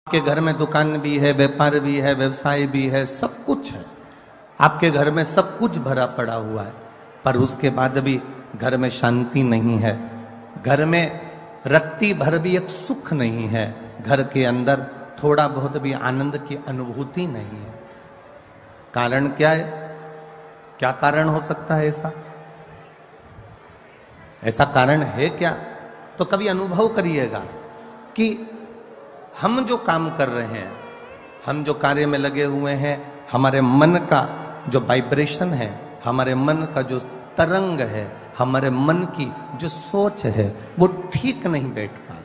आपके घर में दुकान भी है, व्यापार भी है, व्यवसाय भी है, सब कुछ है। आपके घर में सब कुछ भरा पड़ा हुआ है, पर उसके बाद भी घर में शांति नहीं है। घर में रत्ती भर भी एक सुख नहीं है। घर के अंदर थोड़ा बहुत भी आनंद की अनुभूति नहीं है। कारण क्या है? क्या कारण हो सकता है ऐसा? ऐसा कारण है क्या? तो कभी अनुभव करिएगा कि हम जो काम कर रहे हैं, हम जो कार्य में लगे हुए हैं, हमारे मन का जो वाइब्रेशन है, हमारे मन का जो तरंग है, हमारे मन की जो सोच है, वो ठीक नहीं बैठ पा रही।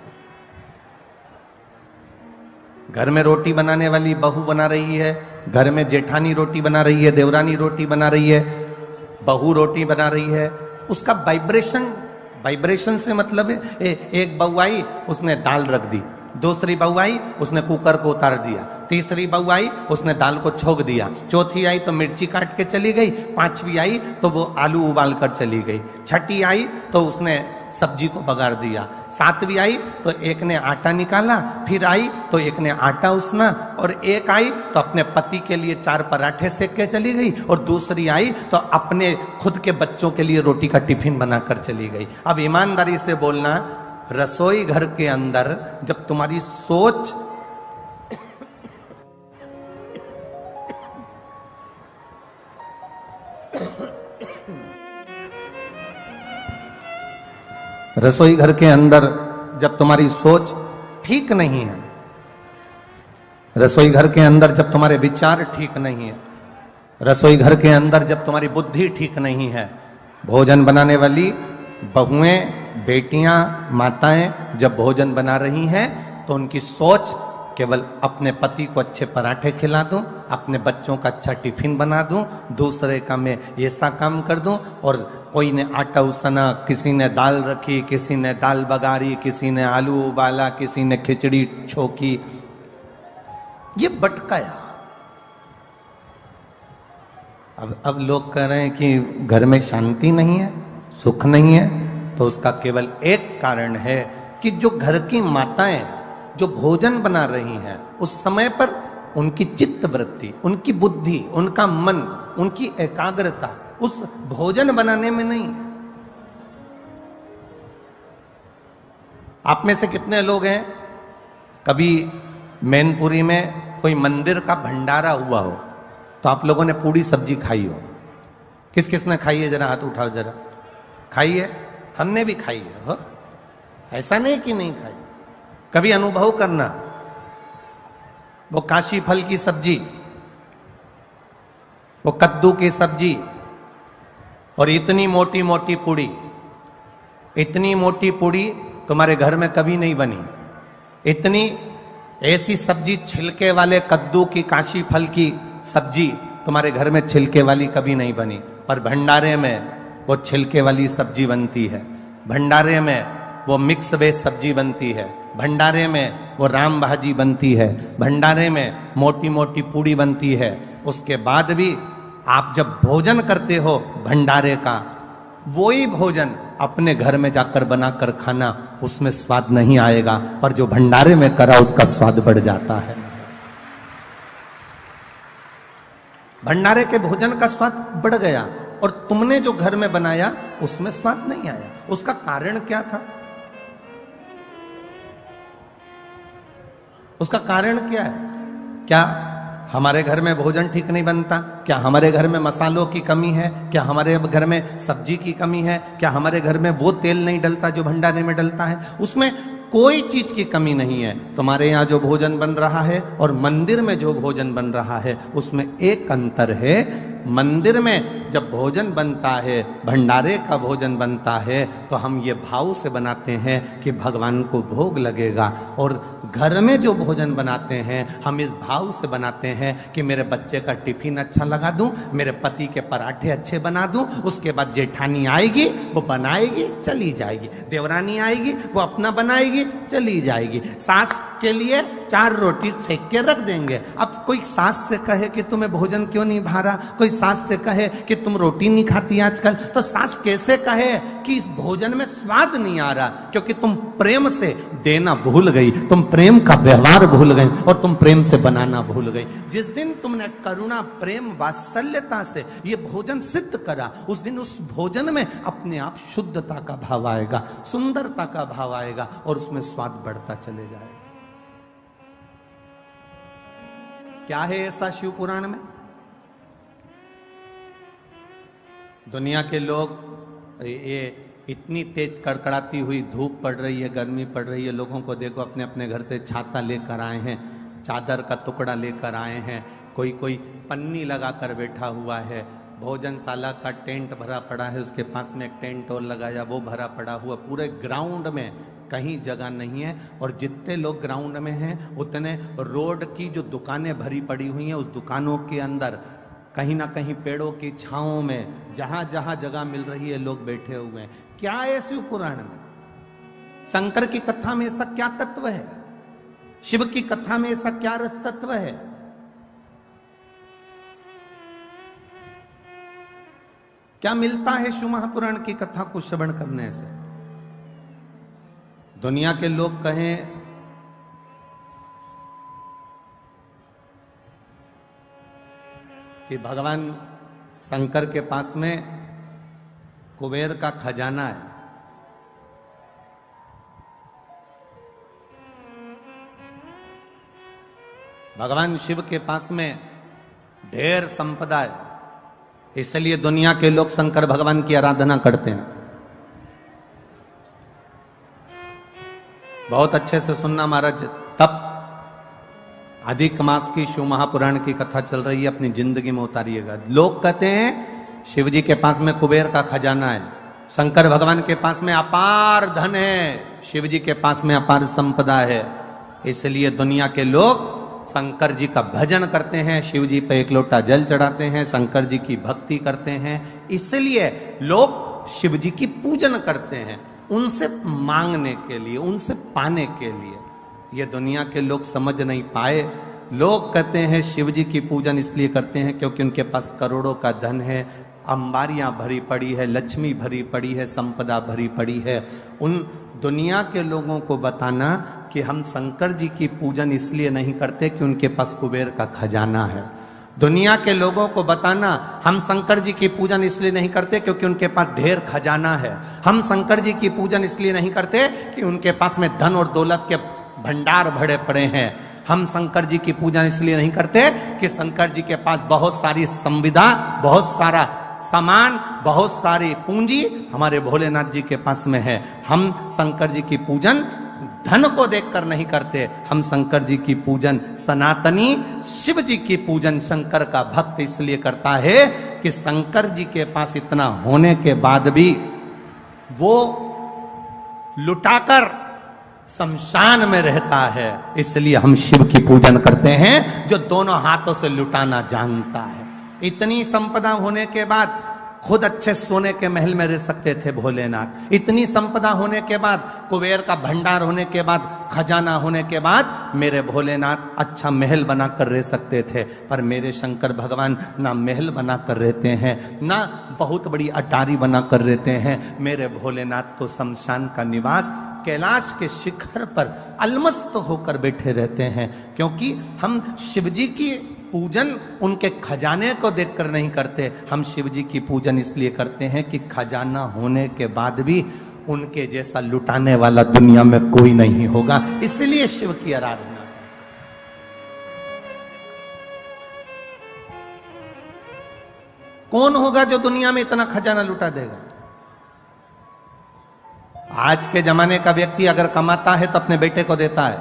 घर में रोटी बनाने वाली बहू बना रही है, घर में जेठानी रोटी बना रही है, देवरानी रोटी बना रही है, बहू रोटी बना रही है, उसका वाइब्रेशन से मतलब है एक बहू आई, उसने दाल रख दी, दूसरी बहू आई, उसने कुकर को उतार दिया, तीसरी बहू आई, उसने दाल को छोक दिया, चौथी आई तो मिर्ची काट के चली गई, पांचवी आई तो वो आलू उबाल कर चली गई, छठी आई तो उसने सब्जी को बगाड़ दिया, सातवीं आई तो एक ने आटा निकाला, फिर आई तो एक ने आटा उसना, और एक आई तो अपने पति के लिए 4 पराठे सेक के चली गई, और दूसरी आई तो अपने खुद के बच्चों के लिए रोटी का टिफिन बनाकर चली गई। अब ईमानदारी से बोलना, रसोई घर के अंदर जब तुम्हारी सोच रसोई घर के अंदर जब तुम्हारी सोच ठीक नहीं है, रसोई घर के अंदर जब तुम्हारे विचार ठीक नहीं है, रसोई घर के अंदर जब तुम्हारी बुद्धि ठीक नहीं है, भोजन बनाने वाली बहुएं, बेटियां, माताएं जब भोजन बना रही हैं तो उनकी सोच केवल अपने पति को अच्छे पराठे खिला दूं, अपने बच्चों का अच्छा टिफिन बना दूं, दूसरे का मैं ऐसा काम कर दूं, और कोई ने आटा उसना, किसी ने दाल रखी, किसी ने दाल बगारी, किसी ने आलू उबाला, किसी ने खिचड़ी छोकी, ये भटकाया। अब लोग कह रहे हैं कि घर में शांति नहीं है, सुख नहीं है, तो उसका केवल एक कारण है कि जो घर की माताएं जो भोजन बना रही हैं, उस समय पर उनकी चित्त वृत्ति, उनकी बुद्धि, उनका मन, उनकी एकाग्रता उस भोजन बनाने में नहीं है। आप में से कितने लोग हैं कभी मैनपुरी में कोई मंदिर का भंडारा हुआ हो तो आप लोगों ने पूरी सब्जी खाई हो? किस किस ने खाई है? जरा हाथ उठाओ, जरा खाई है। हमने भी खाई है, हो? ऐसा नहीं कि नहीं खाई। कभी अनुभव करना, वो काशी फल की सब्जी, वो कद्दू की सब्जी, और इतनी मोटी मोटी पूड़ी, इतनी मोटी पूड़ी तुम्हारे घर में कभी नहीं बनी। इतनी ऐसी सब्जी, छिलके वाले कद्दू की, काशी फल की सब्जी तुम्हारे घर में छिलके वाली कभी नहीं बनी, पर भंडारे में वो छिलके वाली सब्जी बनती है, भंडारे में वो मिक्स वेज सब्जी बनती है, भंडारे में वो राम भाजी बनती है, भंडारे में मोटी मोटी पूड़ी बनती है। उसके बाद भी आप जब भोजन करते हो भंडारे का, वही भोजन अपने घर में जाकर बनाकर खाना, उसमें स्वाद नहीं आएगा, पर जो भंडारे में करा उसका स्वाद बढ़ जाता है। भंडारे के भोजन का स्वाद बढ़ गया, और तुमने जो घर में बनाया उसमें स्वाद नहीं आया। उसका कारण क्या था? उसका कारण क्या है? क्या हमारे घर में भोजन ठीक नहीं बनता? क्या हमारे घर में मसालों की कमी है? क्या हमारे घर में सब्जी की कमी है? क्या हमारे घर में वो तेल नहीं डलता जो भंडारे में डलता है? उसमें कोई चीज की कमी नहीं है। तुम्हारे यहाँ जो भोजन बन रहा है और मंदिर में जो भोजन बन रहा है, उसमें एक अंतर है। मंदिर में जब भोजन बनता है, भंडारे का भोजन बनता है, तो हम ये भाव से बनाते हैं कि भगवान को भोग लगेगा, और घर में जो भोजन बनाते हैं हम इस भाव से बनाते हैं कि मेरे बच्चे का टिफिन अच्छा लगा दूं, मेरे पति के पराठे अच्छे बना दूं, उसके बाद जेठानी आएगी, वो बनाएगी, चली जाएगी, देवरानी आएगी, वो अपना बनाएगी, चली जाएगी, सास के लिए 4 रोटी सेक के रख देंगे। अब कोई सास से कहे कि तुम्हें भोजन क्यों नहीं भा रहा, कोई सास से कहे कि तुम रोटी नहीं खाती आजकल, तो सास कैसे कहे कि इस भोजन में स्वाद नहीं आ रहा, क्योंकि तुम प्रेम से देना भूल गई, तुम प्रेम का व्यवहार भूल गई और तुम प्रेम से बनाना भूल गई। जिस दिन तुमने करुणा, प्रेम, वात्सल्यता से ये भोजन सिद्ध करा, उस दिन उस भोजन में अपने आप शुद्धता का भाव आएगा, सुंदरता का भाव आएगा और उसमें स्वाद बढ़ता चले जाएगा। क्या है ऐसा शिव पुराण में? दुनिया के लोग, ये इतनी तेज कड़कड़ाती हुई धूप पड़ रही है, गर्मी पड़ रही है, लोगों को देखो अपने अपने घर से छाता लेकर आए हैं, चादर का टुकड़ा लेकर आए हैं, कोई कोई पन्नी लगाकर बैठा हुआ है, भोजनशाला का टेंट भरा पड़ा है, उसके पास में एक टेंट और लगाया, वो भरा पड़ा हुआ, पूरे ग्राउंड में कहीं जगह नहीं है। और जितने लोग ग्राउंड में हैं उतने रोड की जो दुकानें भरी पड़ी हुई हैं, उस दुकानों के अंदर कहीं ना कहीं पेड़ों की छांव में जहां जहां जगह मिल रही है लोग बैठे हुए हैं। क्या है शिव पुराण में? शंकर की कथा में ऐसा क्या तत्व है? शिव की कथा में ऐसा क्या रस तत्व है? क्या मिलता है शिव महापुराण की कथा को श्रवण करने से? दुनिया के लोग कहें कि भगवान शंकर के पास में कुबेर का खजाना है, भगवान शिव के पास में ढेर संपदा है, इसलिए दुनिया के लोग शंकर भगवान की आराधना करते हैं। बहुत अच्छे से सुनना महाराज, तब अधिक मास की शिव महापुराण की कथा चल रही है, अपनी जिंदगी में उतारिएगा। लोग कहते हैं शिव जी के पास में कुबेर का खजाना है, शंकर भगवान के पास में अपार धन है, शिव जी के पास में अपार संपदा है, इसलिए दुनिया के लोग शंकर जी का भजन करते हैं, शिव जी पे एक लोटा जल चढ़ाते हैं, शंकर जी की भक्ति करते हैं, इसलिए लोग शिव जी की पूजन करते हैं, उनसे मांगने के लिए, उनसे पाने के लिए। ये दुनिया के लोग समझ नहीं पाए। लोग कहते हैं शिव जी की पूजन इसलिए करते हैं क्योंकि उनके पास करोड़ों का धन है, अंबारियां भरी पड़ी है, लक्ष्मी भरी पड़ी है, संपदा भरी पड़ी है। उन दुनिया के लोगों को बताना कि हम शंकर जी की पूजन इसलिए नहीं करते कि उनके पास कुबेर का खजाना है। दुनिया के लोगों को बताना हम शंकर जी की पूजन इसलिए नहीं करते क्योंकि उनके पास ढेर खजाना है। हम शंकर जी की पूजन इसलिए नहीं करते कि उनके पास में धन और दौलत के भंडार भरे पड़े हैं। हम शंकर जी की पूजन इसलिए नहीं करते कि शंकर जी के पास बहुत सारी संविदा, बहुत सारा सामान, बहुत सारी पूंजी हमारे भोलेनाथ जी के पास में है। हम शंकर जी की पूजन धन को देखकर नहीं करते, हम शंकर जी की पूजन, सनातनी शिव जी की पूजन शंकर का भक्त इसलिए करता है कि शंकर जी के पास इतना होने के बाद भी वो लुटाकर शमशान में रहता है, इसलिए हम शिव की पूजन करते हैं जो दोनों हाथों से लुटाना जानता है। इतनी संपदा होने के बाद खुद अच्छे सोने के महल में रह सकते थे भोलेनाथ। इतनी संपदा होने के बाद, कुबेर का भंडार होने के बाद, खजाना होने के बाद मेरे भोलेनाथ अच्छा महल बनाकर रह सकते थे, पर मेरे शंकर भगवान ना महल बनाकर रहते हैं, ना बहुत बड़ी अटारी बनाकर रहते हैं। मेरे भोलेनाथ तो शमशान का निवास कैलाश के शिखर पर अलमस्त होकर बैठे रहते हैं, क्योंकि हम शिवजी की पूजन उनके खजाने को देखकर नहीं करते, हम शिव जी की पूजन इसलिए करते हैं कि खजाना होने के बाद भी उनके जैसा लुटाने वाला दुनिया में कोई नहीं होगा, इसलिए शिव की आराधना। कौन होगा जो दुनिया में इतना खजाना लुटा देगा? आज के जमाने का व्यक्ति अगर कमाता है तो अपने बेटे को देता है,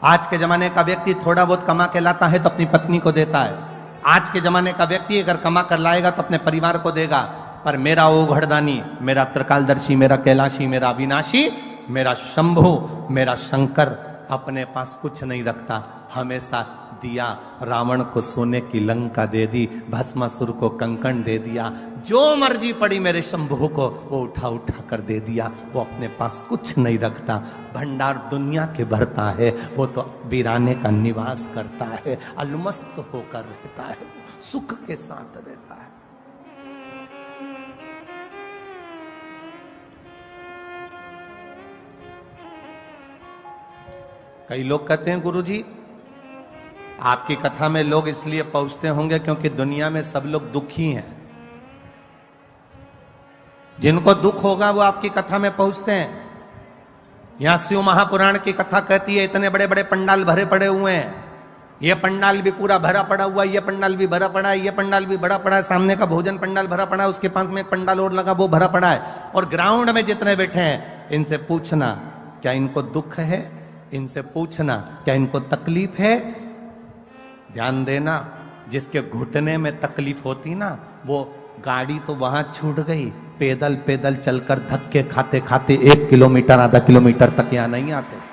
आज के जमाने का व्यक्ति थोड़ा बहुत कमा के लाता है तो अपनी पत्नी को देता है, आज के जमाने का व्यक्ति अगर कमा कर लाएगा तो अपने परिवार को देगा। पर मेरा ओघड़दानी, मेरा त्रिकालदर्शी, मेरा कैलाशी, मेरा अविनाशी, मेरा शंभु, मेरा शंकर अपने पास कुछ नहीं रखता, हमेशा दिया। रावण को सोने की लंका दे दी, भस्मासुर को कंकण दे दिया, जो मर्जी पड़ी मेरे शंभू को वो उठा उठा कर दे दिया। वो अपने पास कुछ नहीं रखता, भंडार दुनिया के भरता है, वो तो वीराने का निवास करता है, अलमस्त होकर रहता है, सुख के साथ रहता है। कई लोग कहते हैं गुरुजी आपकी कथा में लोग इसलिए पहुंचते होंगे क्योंकि दुनिया में सब लोग दुखी हैं, जिनको दुख होगा वो आपकी कथा में पहुंचते हैं। यहां शिव महापुराण की कथा कहती है इतने बड़े बड़े पंडाल भरे पड़े हुए हैं, ये पंडाल भी पूरा भरा पड़ा हुआ है, ये पंडाल भी भरा पड़ा है, ये पंडाल भी भरा पड़ा है, सामने का भोजन पंडाल भरा पड़ा है, उसके पास में एक पंडाल और लगा वो भरा पड़ा है, और ग्राउंड में जितने बैठे हैं इनसे पूछना क्या इनको दुख है, इनसे पूछना क्या इनको तकलीफ है। ध्यान देना, जिसके घुटने में तकलीफ होती ना वो गाड़ी तो वहां छूट गई, पैदल पैदल चलकर धक्के खाते खाते 1 किलोमीटर आधा किलोमीटर तक यहां नहीं आते।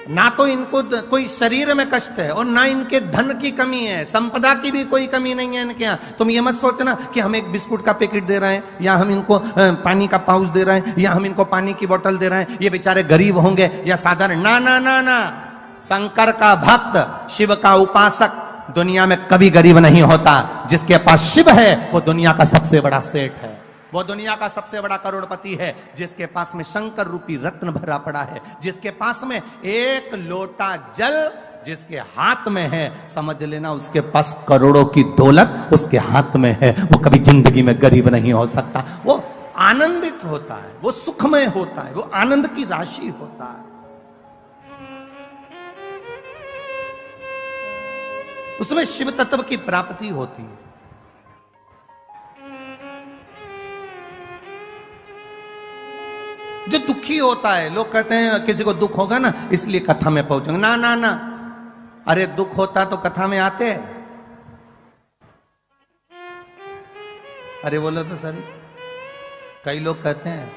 ना तो इनको कोई शरीर में कष्ट है और ना इनके धन की कमी है, संपदा की भी कोई कमी नहीं है इनके यहाँ। तुम ये मत सोचना कि हम एक बिस्कुट का पैकेट दे रहे हैं या हम इनको पानी का पाउच दे रहे हैं या हम इनको पानी की बोतल दे रहे हैं, ये बेचारे गरीब होंगे या साधारण। ना ना ना ना, शंकर का भक्त, शिव का उपासक दुनिया में कभी गरीब नहीं होता। जिसके पास शिव है वो दुनिया का सबसे बड़ा सेठ है, वो दुनिया का सबसे बड़ा करोड़पति है। जिसके पास में शंकर रूपी रत्न भरा पड़ा है, जिसके पास में एक लोटा जल जिसके हाथ में है, समझ लेना उसके पास करोड़ों की दौलत उसके हाथ में है। वो कभी जिंदगी में गरीब नहीं हो सकता, वो आनंदित होता है, वो सुखमय होता है, वो आनंद की राशि होता है। उसमें शिव तत्व की प्राप्ति होती है। जो दुखी होता है, लोग कहते हैं किसी को दुख होगा ना इसलिए कथा में पहुंचेंगे। ना ना ना, अरे दुख होता तो कथा में आते। अरे बोलो तो सर, कई लोग कहते हैं,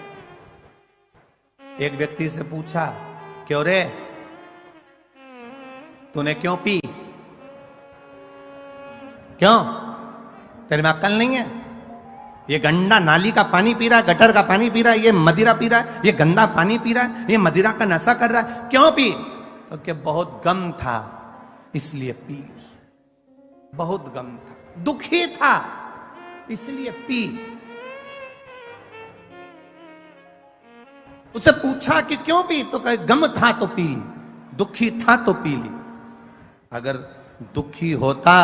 एक व्यक्ति से पूछा क्यों रे तूने क्यों पी, क्यों तेरे में अक्ल नहीं है, ये गंदा नाली का पानी पी रहा है, गटर का पानी पी रहा है, ये मदिरा पी रहा है, ये गंदा पानी पी रहा है, ये मदिरा का नशा कर रहा है, क्यों पी? तो क्या बहुत गम था इसलिए पी, बहुत गम था, दुखी था इसलिए पी। उसे पूछा कि क्यों पी, तो कहे गम था तो पी ली, दुखी था तो पी ली। अगर दुखी होता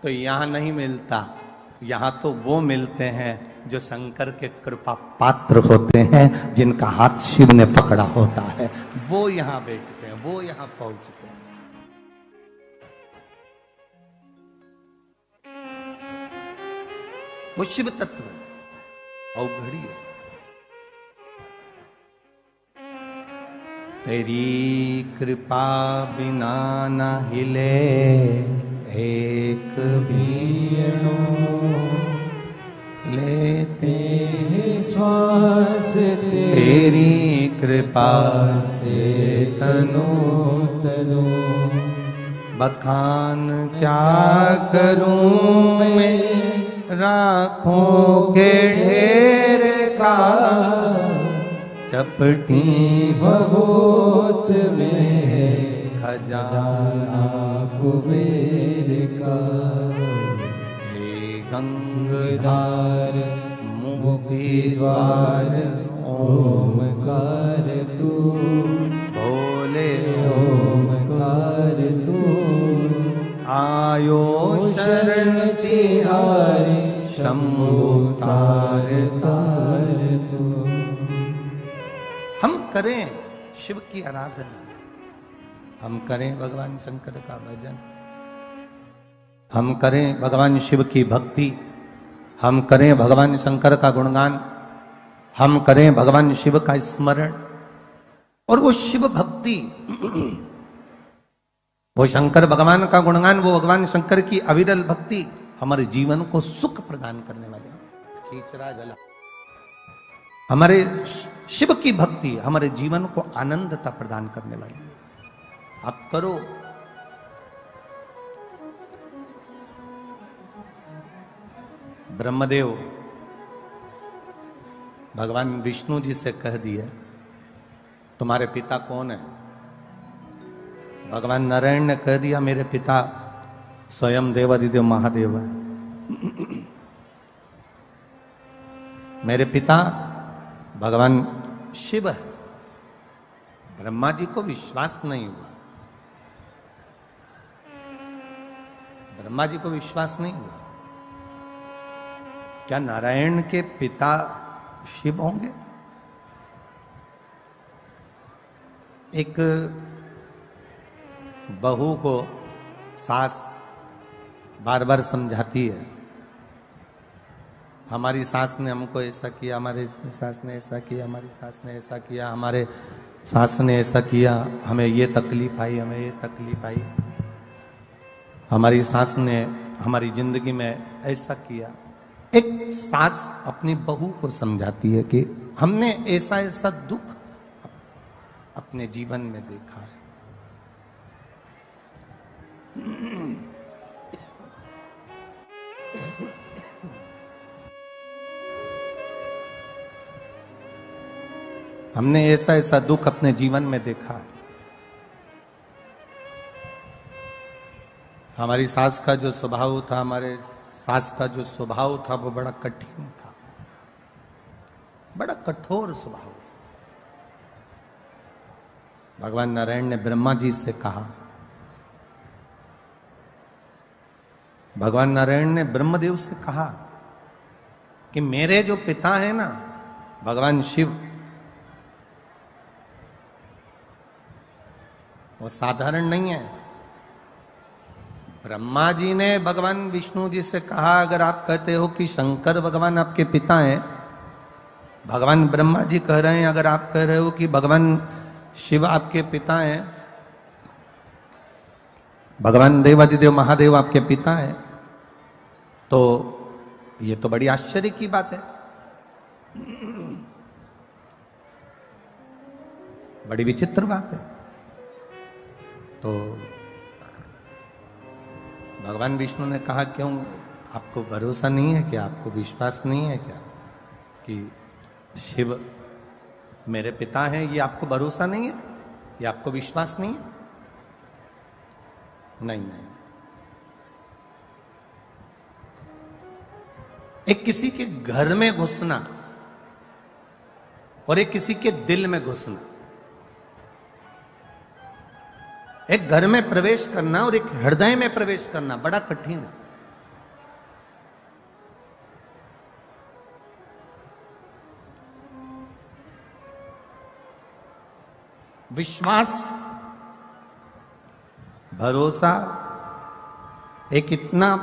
तो यहां नहीं मिलता, यहां तो वो मिलते हैं जो शंकर के कृपा पात्र होते हैं, जिनका हाथ शिव ने पकड़ा होता है, वो यहां बैठते हैं, वो यहां पहुंचते हैं। वो शिव तत्व है, अवघड़ी है। तेरी कृपा बिना न हिले एक भी लेते श्वास, तेरी कृपा से तनो तनो, बखान क्या करूं मैं राखों के ढेर का, चपटी भगोत में है खजाना कुबेर का। हे गंगाधार मुक्ति द्वार ओमकार तू, बोले ओमकार तू, आयो शरण तिहारी शंभु तार तार तू। हम करें शिव की आराधना, हम करें भगवान शंकर का भजन, हम करें भगवान शिव की भक्ति, हम करें भगवान शंकर का गुणगान, हम करें भगवान शिव का स्मरण। और वो शिव भक्ति, वो शंकर भगवान का गुणगान, वो भगवान शंकर की अविरल भक्ति हमारे जीवन को सुख प्रदान करने वाले। खींच रहा गला, हमारे शिव की भक्ति हमारे जीवन को आनंदता प्रदान करने वाली है। आप करो। ब्रह्मदेव भगवान विष्णु जी से कह दिए तुम्हारे पिता कौन है? भगवान नारायण ने कह दिया मेरे पिता स्वयं देवादिदेव महादेव है। मेरे पिता भगवान शिव है। ब्रह्मा जी को विश्वास नहीं हुआ। ब्रह्मा जी को विश्वास नहीं हुआ। क्या नारायण के पिता शिव होंगे? एक बहू को सास बार बार समझाती है हमारी सास ने हमको ऐसा किया, हमारे सास ने ऐसा किया, हमारी सास ने ऐसा किया, हमारे सास ने ऐसा किया, हमें ये तकलीफ आई, हमें ये तकलीफ आई, हमारी सास ने हमारी जिंदगी में ऐसा किया। एक सास अपनी बहू को समझाती है कि हमने ऐसा ऐसा दुख अपने जीवन में देखा है। हमने ऐसा ऐसा दुख अपने जीवन में देखा है। हमारी सास का जो स्वभाव था, हमारे सास का जो स्वभाव था वो बड़ा कठिन था, बड़ा कठोर स्वभाव। भगवान नारायण ने ब्रह्मा जी से कहा, भगवान नारायण ने ब्रह्मदेव से कहा कि मेरे जो पिता है ना भगवान शिव, वो साधारण नहीं है। ब्रह्मा जी ने भगवान विष्णु जी से कहा अगर आप कहते हो कि शंकर भगवान आपके पिता हैं, भगवान ब्रह्मा जी कह रहे हैं अगर आप कह रहे हो कि भगवान शिव आपके पिता हैं, भगवान देवादिदेव महादेव आपके पिता हैं, तो ये तो बड़ी आश्चर्य की बात है, बड़ी विचित्र बात है। तो भगवान विष्णु ने कहा क्यों आपको भरोसा नहीं है क्या, आपको विश्वास नहीं है क्या कि शिव मेरे पिता हैं? ये आपको भरोसा नहीं है, ये आपको विश्वास नहीं है? नहीं नहीं। एक किसी के घर में घुसना और एक किसी के दिल में घुसना, एक घर में प्रवेश करना और एक हृदय में प्रवेश करना बड़ा कठिन है। विश्वास, भरोसा एक इतना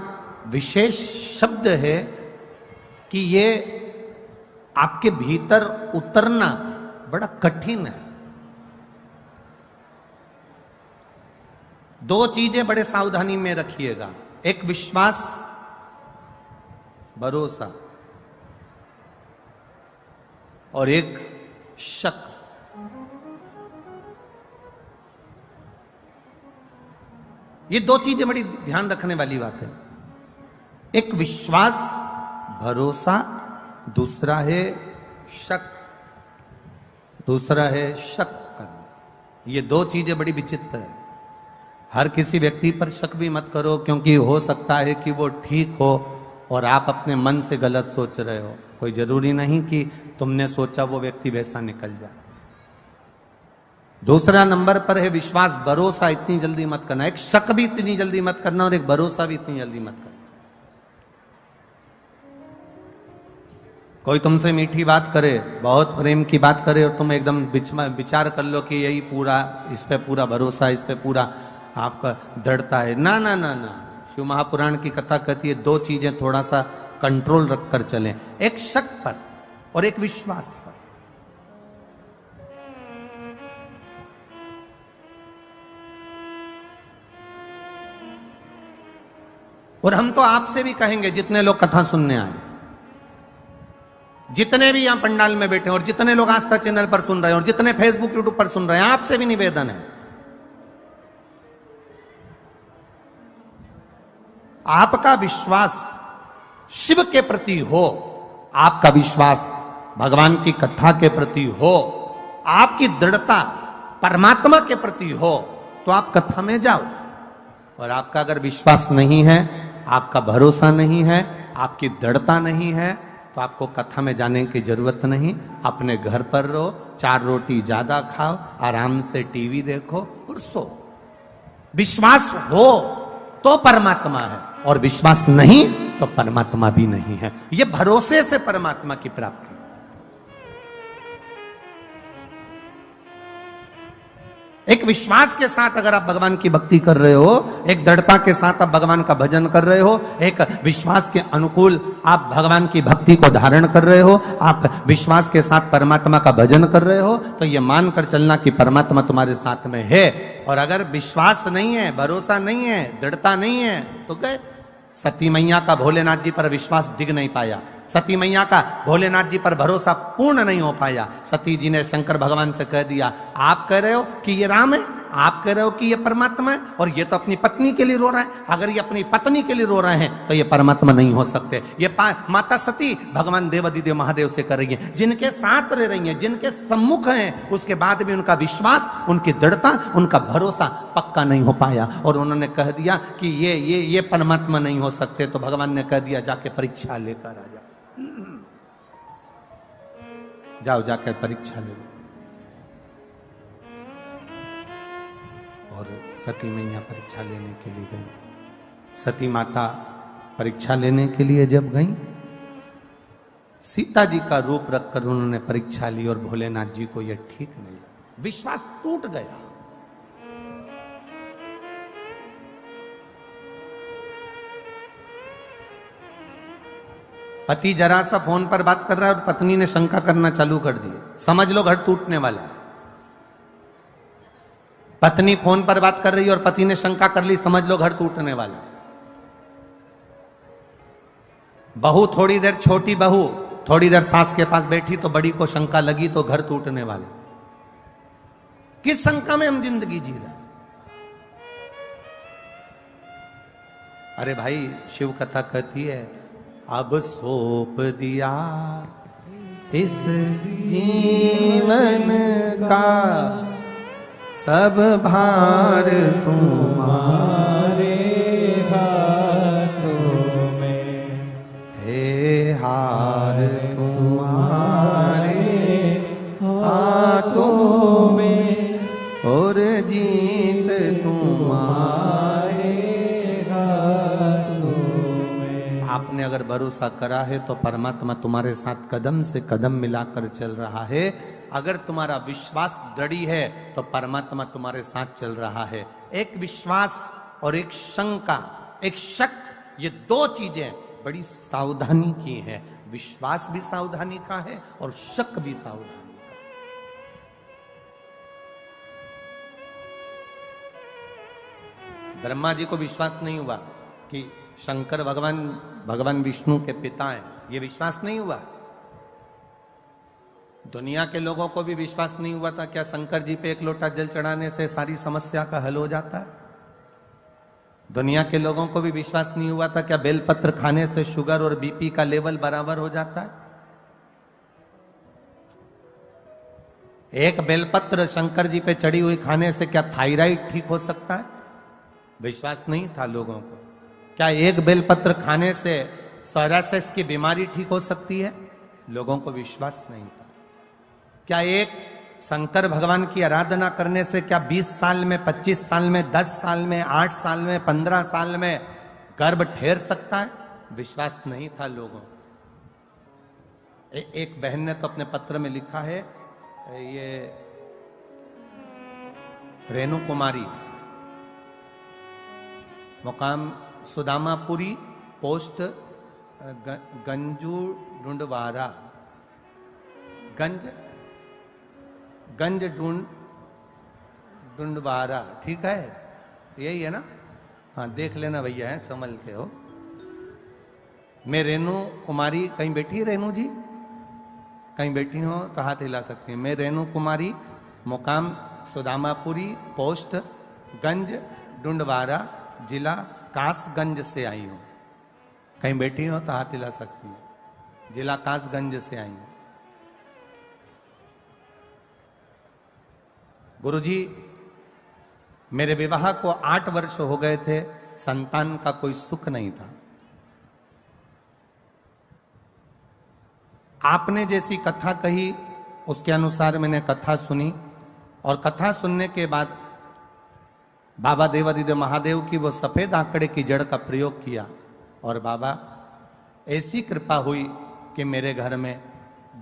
विशेष शब्द है कि ये आपके भीतर उतरना बड़ा कठिन है। दो चीजें बड़े सावधानी में रखिएगा, एक विश्वास, भरोसा, और एक शक। ये दो चीजें बड़ी ध्यान रखने वाली बात है। एक विश्वास, भरोसा, दूसरा है शक, दूसरा है शक करना। ये दो चीजें बड़ी विचित्र है। हर किसी व्यक्ति पर शक भी मत करो, क्योंकि हो सकता है कि वो ठीक हो और आप अपने मन से गलत सोच रहे हो। कोई जरूरी नहीं कि तुमने सोचा वो व्यक्ति वैसा निकल जाए। दूसरा नंबर पर है विश्वास, भरोसा इतनी जल्दी मत करना। एक शक भी इतनी जल्दी मत करना और एक भरोसा भी इतनी जल्दी मत करना। कोई तुमसे मीठी बात करे, बहुत प्रेम की बात करे और तुम एकदम विचार कर लो कि यही पूरा, इस पे पूरा भरोसा, इस पे पूरा आपका दृढ़ता है। ना ना ना ना, शिव महापुराण की कथा कहती है दो चीजें थोड़ा सा कंट्रोल रखकर चलें, एक शक पर और एक विश्वास पर। और हम तो आपसे भी कहेंगे जितने लोग कथा सुनने आए, जितने भी यहां पंडाल में बैठे हैं और जितने लोग आस्था चैनल पर सुन रहे हैं और जितने फेसबुक यूट्यूब पर सुन रहे हैं, आपसे भी निवेदन है, आपका विश्वास शिव के प्रति हो, आपका विश्वास भगवान की कथा के प्रति हो, आपकी दृढ़ता परमात्मा के प्रति हो, तो आप कथा में जाओ। और आपका अगर विश्वास नहीं है, आपका भरोसा नहीं है, आपकी दृढ़ता नहीं है, तो आपको कथा में जाने की जरूरत नहीं। अपने घर पर रहो, 4 रोटी ज्यादा खाओ, आराम से टीवी देखो और सो। विश्वास हो तो परमात्मा है, और विश्वास नहीं तो परमात्मा भी नहीं है। यह भरोसे से परमात्मा की प्राप्ति। एक विश्वास के साथ अगर आप भगवान की भक्ति कर रहे हो, एक दृढ़ता के साथ आप भगवान का भजन कर रहे हो, एक विश्वास के अनुकूल आप भगवान की भक्ति को धारण कर रहे हो, आप विश्वास के साथ परमात्मा का भजन कर रहे हो, तो यह मानकर चलना कि परमात्मा तुम्हारे साथ में है। और अगर विश्वास नहीं है, भरोसा नहीं है, दृढ़ता नहीं है, तो गए। सती मैया का भोलेनाथ जी पर विश्वास डिग नहीं पाया, सती मैया का भोलेनाथ जी पर भरोसा पूर्ण नहीं हो पाया। सती जी ने शंकर भगवान से कह दिया, आप कह रहे हो कि ये राम है, आप कह रहे हो कि ये परमात्मा है, और ये तो अपनी पत्नी के लिए रो रहा है। अगर ये अपनी पत्नी के लिए रो रहे हैं तो ये परमात्मा नहीं हो सकते। ये माता सती भगवान देवाधिदेव महादेव से कर रही है, जिनके साथ रह रही है, जिनके सम्मुख हैं, उसके बाद भी उनका विश्वास, उनकी दृढ़ता, उनका भरोसा पक्का नहीं हो पाया। और उन्होंने कह दिया कि ये परमात्मा नहीं हो सकते। तो भगवान ने कह दिया, जाके परीक्षा लेकर आ जाओ, जाओ जाकर परीक्षा ले लो। और सती मैया परीक्षा लेने के लिए गई। सती माता परीक्षा लेने के लिए जब गई, सीता जी का रूप रखकर उन्होंने परीक्षा ली, और भोलेनाथ जी को यह ठीक नहीं लगा, विश्वास टूट गया। पति जरा सा फोन पर बात कर रहा है और पत्नी ने शंका करना चालू कर दी, समझ लो घर टूटने वाला है। पत्नी फोन पर बात कर रही है और पति ने शंका कर ली, समझ लो घर टूटने वाला है। बहू थोड़ी देर, छोटी बहू थोड़ी देर सास के पास बैठी तो बड़ी को शंका लगी, तो घर टूटने वाला। किस शंका में हम जिंदगी जी रहे? अरे भाई, शिव कथा कहती है, अब सौंप दिया इस जीवन का सब भार तुम्हारे हाथों में, हे हार तुम्हारे हाथों में, और जीत तुम्हारे हाथों में। आपने अगर भरोसा करा है तो परमात्मा तुम्हारे साथ कदम से कदम मिलाकर चल रहा है। अगर तुम्हारा विश्वास दृढ़ी है तो परमात्मा तुम्हारे साथ चल रहा है। एक विश्वास और एक शंका, एक शक, ये 2 चीजें बड़ी सावधानी की है। विश्वास भी सावधानी का है और शक भी सावधानी का। ब्रह्मा जी को विश्वास नहीं हुआ कि शंकर भगवान विष्णु के पिता हैं, ये विश्वास नहीं हुआ। दुनिया के लोगों को भी विश्वास नहीं हुआ था क्या शंकर जी पे 1 लोटा जल चढ़ाने से सारी समस्या का हल हो जाता है? दुनिया के लोगों को भी विश्वास नहीं हुआ था क्या बेलपत्र खाने से शुगर और बीपी का लेवल बराबर हो जाता है? एक बेलपत्र शंकर जी पे चढ़ी हुई खाने से क्या थायराइड ठीक हो सकता है? विश्वास नहीं था लोगों को। क्या एक बेलपत्र खाने से सोरायसिस की बीमारी ठीक हो सकती है? लोगों को विश्वास नहीं था। क्या एक शंकर भगवान की आराधना करने से क्या 20 साल में, 25 साल में, 10 साल में, 8 साल में, 15 साल में गर्भ ठहर सकता है? विश्वास नहीं था लोगों। एक बहन ने तो अपने पत्र में लिखा है, ये रेणु कुमारी, मुकाम सुदामापुरी, पोस्ट गंजू ढूंढवारा, गंज ढूंढवारा, ठीक है, यही है ना? हाँ, देख लेना भैया, है संभल के हो। मैं रेणु कुमारी, कहीं बैठी है रेणु जी? कहीं बैठी हो तो हाथ हिला सकती हैं। मैं रेणु कुमारी, मुकाम सुदामापुरी, पोस्ट गंज डुंडवारा, जिला कासगंज से आई हूं। कहीं बैठी हो तो हाथ हिला सकती है। जिला कासगंज से आई हूं। गुरुजी, मेरे विवाह को 8 वर्ष हो गए थे, संतान का कोई सुख नहीं था। आपने जैसी कथा कही उसके अनुसार मैंने कथा सुनी, और कथा सुनने के बाद बाबा देवादिदेव महादेव की वो सफेद आंकड़े की जड़ का प्रयोग किया, और बाबा ऐसी कृपा हुई कि मेरे घर में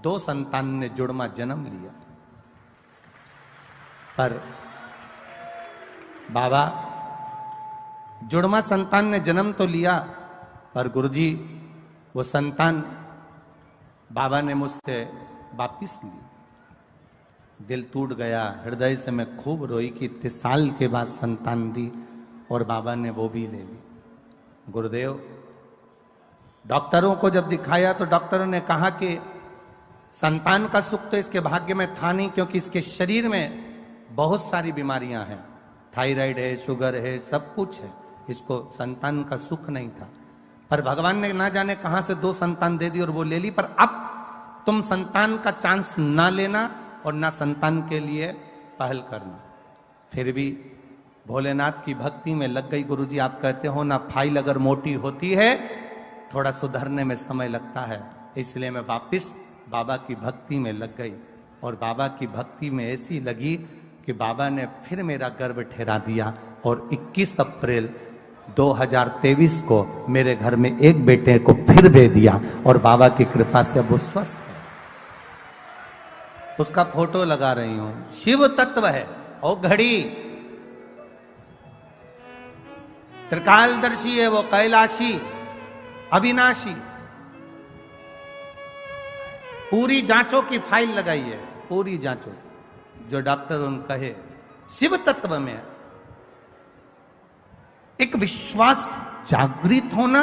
2 संतान ने जुड़वा जन्म लिया। पर बाबा, जुड़वा संतान ने जन्म तो लिया, पर गुरुजी वो संतान बाबा ने मुझसे वापिस ली। दिल टूट गया, हृदय से मैं खूब रोई कि इतने साल के बाद संतान दी और बाबा ने वो भी ले ली। गुरुदेव, डॉक्टरों को जब दिखाया तो डॉक्टरों ने कहा कि संतान का सुख तो इसके भाग्य में था नहीं, क्योंकि इसके शरीर में बहुत सारी बीमारियां हैं, थायराइड है, शुगर है, सब कुछ है, इसको संतान का सुख नहीं था। पर भगवान ने ना जाने कहां से 2 संतान दे दी और वो ले ली। पर अब तुम संतान का चांस ना लेना और ना संतान के लिए पहल करना। फिर भी भोलेनाथ की भक्ति में लग गई। गुरुजी, आप कहते हो ना, फाइल अगर मोटी होती है थोड़ा सुधरने में समय लगता है, इसलिए मैं वापिस बाबा की भक्ति में लग गई। और बाबा की भक्ति में ऐसी लगी कि बाबा ने फिर मेरा गर्भ ठहरा दिया, और 21 अप्रैल 2023 को मेरे घर में एक बेटे को फिर दे दिया, और बाबा की कृपा से अब वो स्वस्थ है। उसका फोटो लगा रही हूं। शिव तत्व है और घड़ी त्रिकालदर्शी है, वो कैलाशी अविनाशी। पूरी जांचों की फाइल लगाई है, पूरी जांचों, जो डॉक्टर उन कहे। शिव तत्व में एक विश्वास जागृत होना,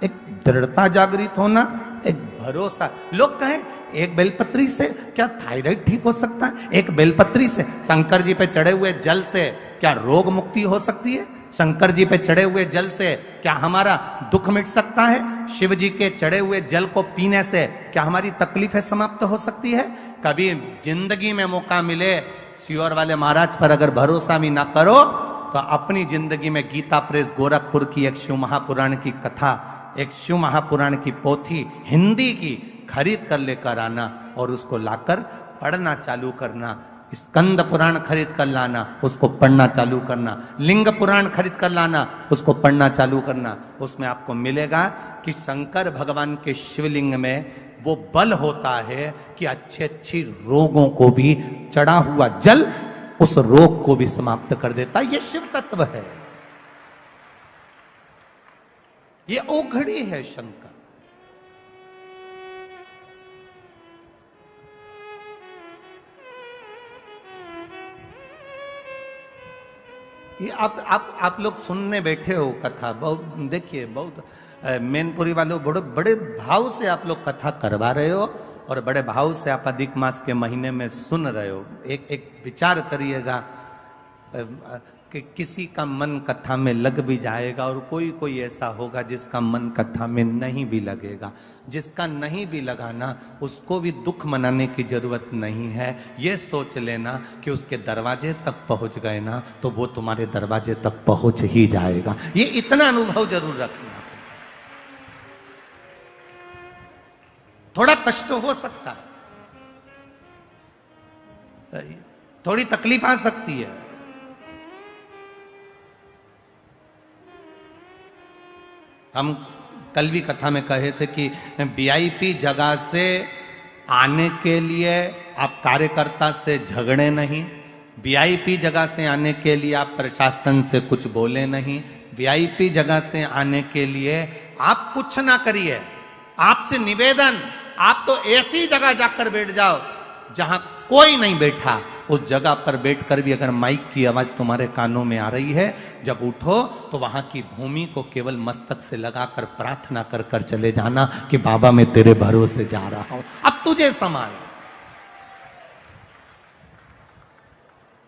एक दृढ़ता जागृत होना, एक भरोसा। लोग कहें एक बेलपत्री से क्या थायराइड ठीक हो सकता है? एक बेलपत्री से, शंकर जी पे चढ़े हुए जल से क्या रोग मुक्ति हो सकती है? शंकर जी पे चढ़े हुए जल से क्या हमारा दुख मिट सकता है? शिव जी के चढ़े हुए जल को पीने से क्या हमारी तकलीफें समाप्त हो सकती है? कभी जिंदगी में मौका मिले, सियोर वाले महाराज पर अगर भरोसा भी ना करो तो अपनी जिंदगी में गीता प्रेस गोरखपुर की एक शिव महापुराण की कथा, एक शिव महापुराण की पोथी हिंदी की खरीद कर लेकर आना और उसको लाकर पढ़ना चालू करना। स्कंद पुराण खरीद कर लाना, उसको पढ़ना चालू करना। लिंग पुराण खरीद कर लाना, उसको पढ़ना चालू करना। उसमें आपको मिलेगा कि शंकर भगवान के शिवलिंग में वो बल होता है कि अच्छे अच्छी रोगों को भी चढ़ा हुआ जल उस रोग को भी समाप्त कर देता। ये शिव तत्व है, ये ओघड़ी है शंकर। ये आप लोग सुनने बैठे हो कथा, बहुत देखिए, बहुत मैनपुरी वालों बड़े बड़े भाव से आप लोग कथा करवा रहे हो और बड़े भाव से आप अधिक मास के महीने में सुन रहे हो। एक विचार करिएगा कि किसी का मन कथा में लग भी जाएगा और कोई कोई ऐसा होगा जिसका मन कथा में नहीं भी लगेगा। जिसका नहीं भी लगाना, उसको भी दुख मनाने की जरूरत नहीं है। ये सोच लेना कि उसके दरवाजे तक पहुंच गए ना तो वो तुम्हारे दरवाजे तक पहुंच ही जाएगा। ये इतना अनुभव जरूर रखना। थोड़ा कष्ट हो सकता है, थोड़ी तकलीफ आ सकती है, हम कल भी कथा में कहे थे कि वीआईपी जगह से आने के लिए आप कार्यकर्ता से झगड़े नहीं, वीआईपी जगह से आने के लिए आप प्रशासन से कुछ बोले नहीं, वीआईपी जगह से आने के लिए आप कुछ ना करिए। आपसे निवेदन, आप तो ऐसी जगह जाकर बैठ जाओ जहां कोई नहीं बैठा। उस जगह पर बैठकर भी अगर माइक की आवाज तुम्हारे कानों में आ रही है, जब उठो तो वहां की भूमि को केवल मस्तक से लगाकर प्रार्थना कर कर चले जाना कि बाबा मैं तेरे भरोसे जा रहा हूं, अब तुझे संभाल।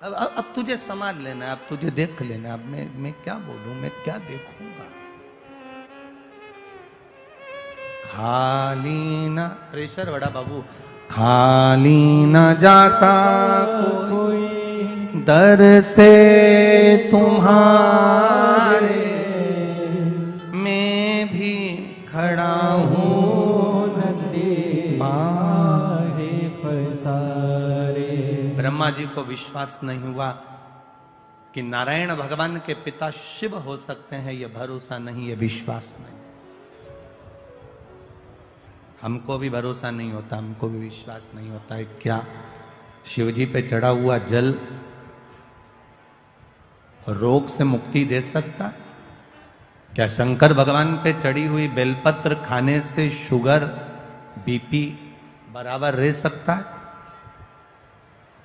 अब तुझे संभाल लेना, अब तुझे देख लेना, अब मैं क्या बोलूं, मैं क्या देखूंगा। खाली ना प्रेशर बड़ा बाबू, खाली न जाता कोई दर से तुम्हारे, मैं भी खड़ा हूँ नदी बाहे फसारे। ब्रह्मा जी को विश्वास नहीं हुआ कि नारायण भगवान के पिता शिव हो सकते हैं, यह भरोसा नहीं, यह विश्वास नहीं। हमको भी भरोसा नहीं होता, हमको भी विश्वास नहीं होता है क्या शिव जी पे चढ़ा हुआ जल रोग से मुक्ति दे सकता है? क्या शंकर भगवान पे चढ़ी हुई बेलपत्र खाने से शुगर बीपी बराबर रह सकता है?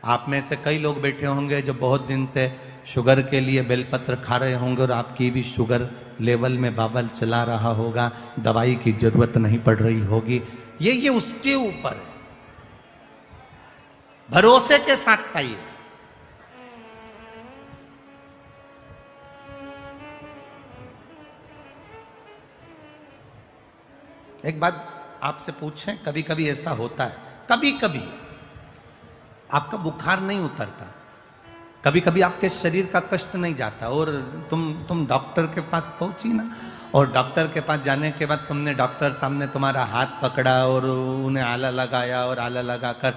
आप में से कई लोग बैठे होंगे जो बहुत दिन से शुगर के लिए बेलपत्र खा रहे होंगे और आपकी भी शुगर लेवल में बाबल चला रहा होगा, दवाई की जरूरत नहीं पड़ रही होगी। ये उसके ऊपर है, भरोसे के साथ खाइए। एक बात आपसे पूछें, कभी कभी ऐसा होता है, कभी कभी आपका बुखार नहीं उतरता, कभी कभी आपके शरीर का कष्ट नहीं जाता और तुम डॉक्टर के पास पहुंची ना, और डॉक्टर के पास जाने के बाद तुमने डॉक्टर सामने तुम्हारा हाथ पकड़ा और उन्हें आला लगाया और आला लगाकर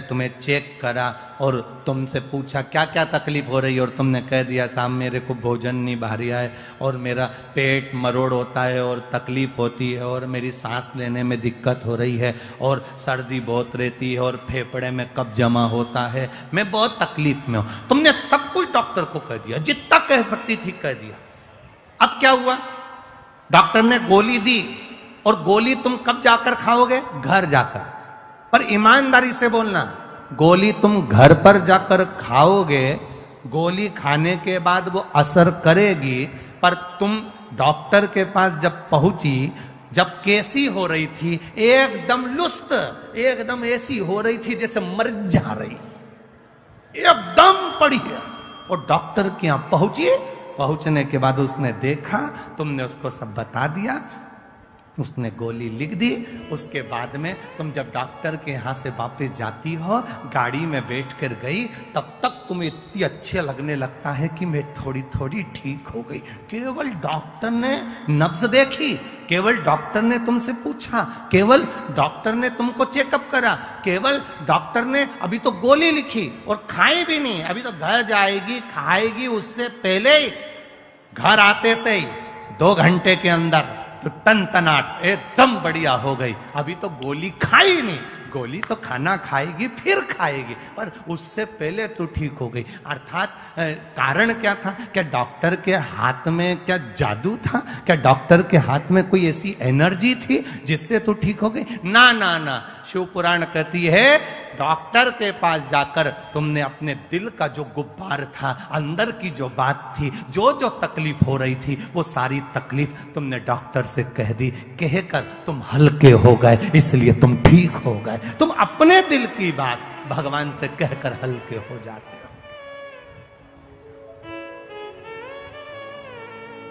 तुम्हें चेक करा और तुमसे पूछा क्या क्या तकलीफ हो रही है, और तुमने कह दिया साहब मेरे को भोजन नहीं भा रहा है और मेरा पेट मरोड़ होता है और तकलीफ होती है और मेरी सांस लेने में दिक्कत हो रही है और सर्दी बहुत रहती है और फेफड़े में कब जमा होता है, मैं बहुत तकलीफ में हूं। तुमने सब कुछ डॉक्टर को कह दिया, जितना कह सकती थी कह दिया। अब क्या हुआ? डॉक्टर ने गोली दी, और गोली तुम कब जाकर खाओगे? घर जाकर। पर ईमानदारी से बोलना, गोली तुम घर पर जाकर खाओगे, गोली खाने के बाद वो असर करेगी, पर तुम डॉक्टर के पास जब पहुंची, जब कैसी हो रही थी, एकदम लुस्त, एकदम ऐसी हो रही थी जैसे मर जा रही, एकदम पड़ी है। और डॉक्टर के यहां पहुंची, पहुंचने के बाद उसने देखा, तुमने उसको सब बता दिया, उसने गोली लिख दी। उसके बाद में तुम जब डॉक्टर के यहाँ से वापस जाती हो, गाड़ी में बैठ कर गई, तब तक तुम्हें इतनी अच्छे लगने लगता है कि मैं थोड़ी थोड़ी ठीक हो गई। केवल डॉक्टर ने नब्ज देखी, केवल डॉक्टर ने तुमसे पूछा, केवल डॉक्टर ने तुमको चेकअप करा, केवल डॉक्टर ने अभी तो गोली लिखी और खाई भी नहीं, अभी तो घर जाएगी खाएगी, उससे पहले ही घर आते से ही 2 घंटे के अंदर तो तनतनाट एकदम बढ़िया हो गई। अभी तो गोली खाई नहीं, गोली तो खाना खाएगी फिर खाएगी, पर उससे पहले तो ठीक हो गई। अर्थात कारण क्या था? क्या डॉक्टर के हाथ में क्या जादू था? क्या डॉक्टर के हाथ में कोई ऐसी एनर्जी थी जिससे तो ठीक हो गई? ना ना ना, शिव पुराण कहती है डॉक्टर के पास जाकर तुमने अपने दिल का जो गुब्बार था, अंदर की जो बात थी, जो जो तकलीफ हो रही थी, वो सारी तकलीफ तुमने डॉक्टर से कह दी, कहकर तुम हल्के हो गए, इसलिए तुम ठीक हो गए। तुम अपने दिल की बात भगवान से कहकर हल्के हो जाते हो।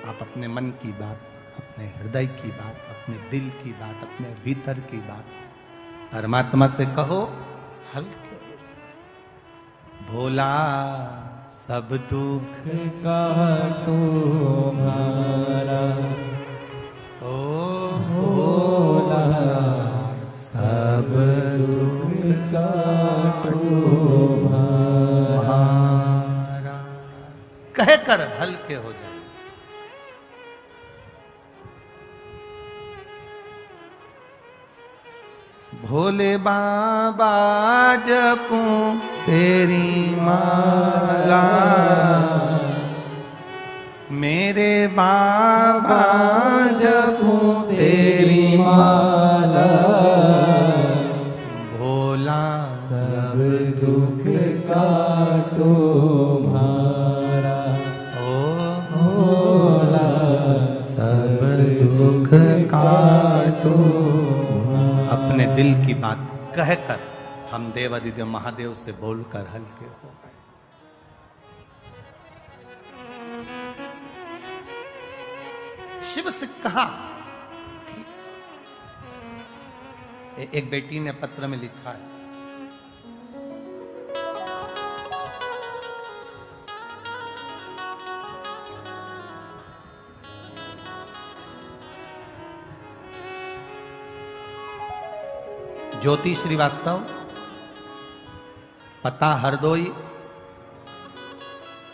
आप अपने मन की बात, अपने हृदय की बात, अपने दिल की बात, अपने भीतर की बात परमात्मा से कहो, हल्के। भोला सब दुख काटो मारा, ओ भोला सब दुख काटो मारा, कहकर हल्के हो जाए। भोले बाबा जपूं तेरी माला, मेरे बाबा जपूं तेरी माला, भोला सब दुख काटो मारा, ओ भोला सब दुख काटो। अपने दिल की बात कहकर हम देवादिदेव महादेव से बोलकर हल्के हो गए। शिव से कहा। एक बेटी ने पत्र में लिखा है, ज्योति श्रीवास्तव, पता हरदोई,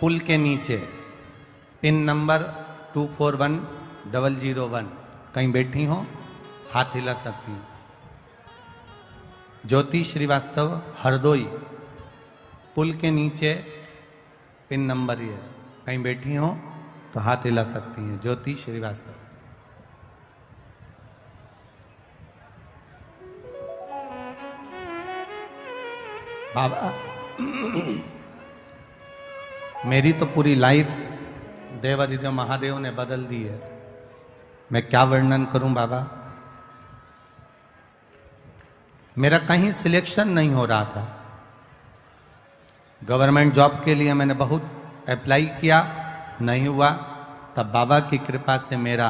पुल के नीचे, पिन नंबर 241001। कहीं बैठी हो, हाथ हिला सकती हैं। ज्योति श्रीवास्तव, हरदोई, पुल के नीचे, पिन नंबर ये। कहीं बैठी हो तो हाथ हिला सकती हैं। ज्योति श्रीवास्तव। बाबा, मेरी तो पूरी लाइफ देवादिदेव महादेव ने बदल दी है। मैं क्या वर्णन करूं बाबा। मेरा कहीं सिलेक्शन नहीं हो रहा था। गवर्नमेंट जॉब के लिए मैंने बहुत अप्लाई किया, नहीं हुआ। तब बाबा की कृपा से मेरा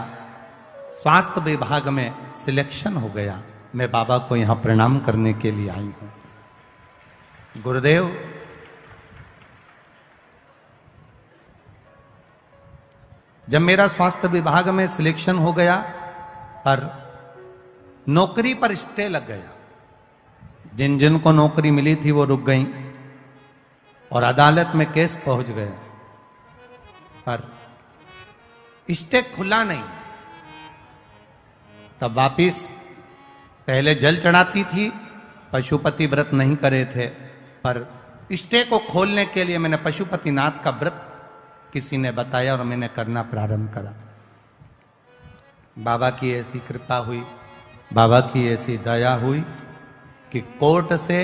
स्वास्थ्य विभाग में सिलेक्शन हो गया। मैं बाबा को यहां प्रणाम करने के लिए आई हूं। गुरुदेव, जब मेरा स्वास्थ्य विभाग में सिलेक्शन हो गया, पर नौकरी पर स्टे लग गया। जिन जिन को नौकरी मिली थी वो रुक गई और अदालत में केस पहुंच गया, पर स्टे खुला नहीं। तब वापिस पहले जल चढ़ाती थी, पशुपति व्रत नहीं करे थे, पर स्टे को खोलने के लिए मैंने पशुपतिनाथ का व्रत किसी ने बताया और मैंने करना प्रारंभ करा। बाबा की ऐसी कृपा हुई, बाबा की ऐसी दया हुई कि कोर्ट से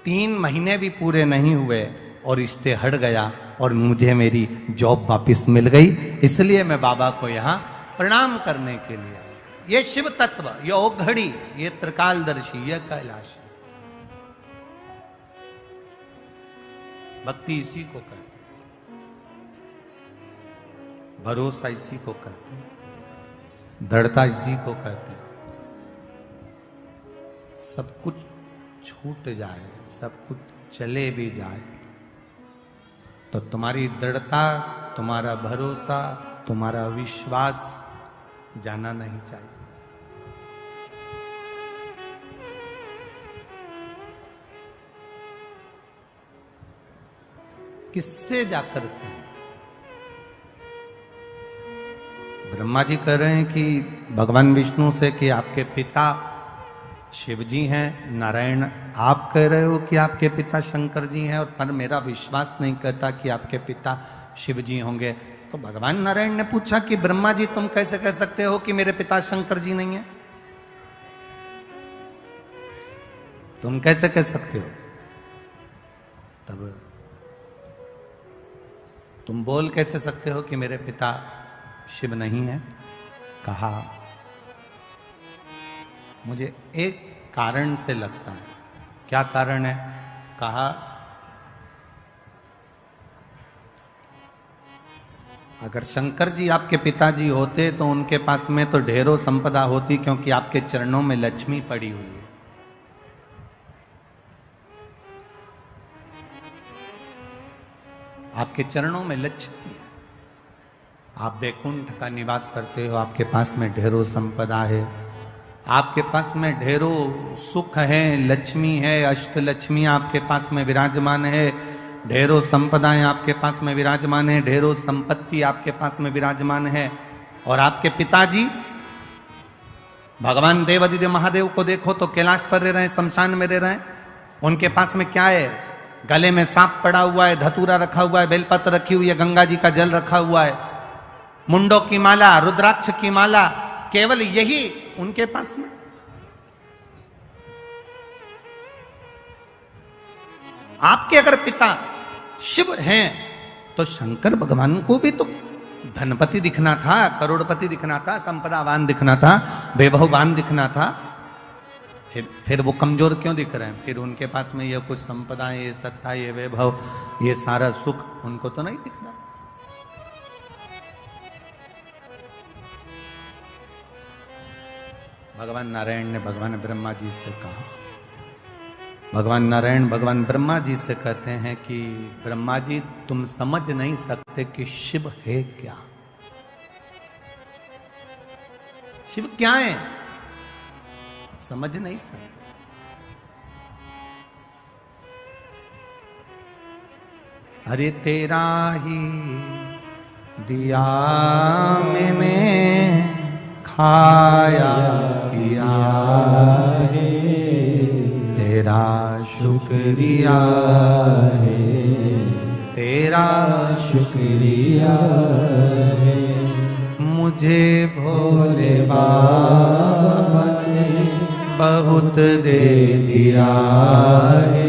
3 महीने भी पूरे नहीं हुए और स्टे हट गया और मुझे मेरी जॉब वापस मिल गई। इसलिए मैं बाबा को यहां प्रणाम करने के लिए आया। ये शिव तत्व, ये औघड़ी, ये त्रिकालदर्शी, ये कैलाश, भक्ति इसी को कहते हैं, भरोसा इसी को कहते हैं, दृढ़ता इसी को कहते हैं। सब कुछ छूट जाए, सब कुछ चले भी जाए, तो तुम्हारी दृढ़ता, तुम्हारा भरोसा, तुम्हारा विश्वास जाना नहीं चाहिए। किससे जाकर कहें? ब्रह्मा जी कह रहे हैं कि भगवान विष्णु से कि आपके पिता शिव जी हैं। नारायण आप कह रहे हो कि आपके पिता शंकर जी हैं, और पर मेरा विश्वास नहीं करता कि आपके पिता शिव जी होंगे। तो भगवान नारायण ने पूछा कि ब्रह्मा जी तुम कैसे कह सकते हो कि मेरे पिता शंकर जी नहीं है? तुम कैसे कह सकते हो? तब तुम बोल कैसे सकते हो कि मेरे पिता शिव नहीं है? कहा मुझे एक कारण से लगता है। क्या कारण है? कहा अगर शंकर जी आपके पिताजी होते तो उनके पास में तो ढेरों संपदा होती, क्योंकि आपके चरणों में लक्ष्मी पड़ी हुई है। आपके चरणों में लक्ष्मी है। आप वैकुंठ का निवास करते हो, आपके पास में ढेरों संपदा है, आपके पास में ढेरों सुख है, लक्ष्मी है, अष्ट लक्ष्मी आपके पास में विराजमान है, ढेरों संपदाएं आपके पास में विराजमान है, ढेरों संपत्ति आपके पास में विराजमान है। और आपके पिताजी भगवान देवादिदेव महादेव को देखो तो कैलाश पर रह रहे हैं, शमशान में रह रहे हैं। उनके पास में क्या है? गले में सांप पड़ा हुआ है, धतूरा रखा हुआ है, बेलपत्र रखी हुई है, गंगा जी का जल रखा हुआ है, मुंडों की माला, रुद्राक्ष की माला, केवल यही उनके पास में। आपके अगर पिता शिव हैं तो शंकर भगवान को भी तो धनपति दिखना था, करोड़पति दिखना था, संपदावान दिखना था, वैभववान दिखना था। फिर वो कमजोर क्यों दिख रहे हैं? फिर उनके पास में ये कुछ संपदा, ये सत्ता, ये वैभव, ये सारा सुख उनको तो नहीं दिख रहा। भगवान नारायण ने भगवान ब्रह्मा जी से कहा, भगवान नारायण भगवान ब्रह्मा जी से कहते हैं कि ब्रह्मा जी तुम समझ नहीं सकते कि शिव है क्या। शिव क्या है समझ नहीं सकते। अरे तेरा ही दिया मैंने खाया पिया है, तेरा शुक्रिया है, तेरा शुक्रिया है। मुझे भोले बाबा ने बहुत दे दिया है,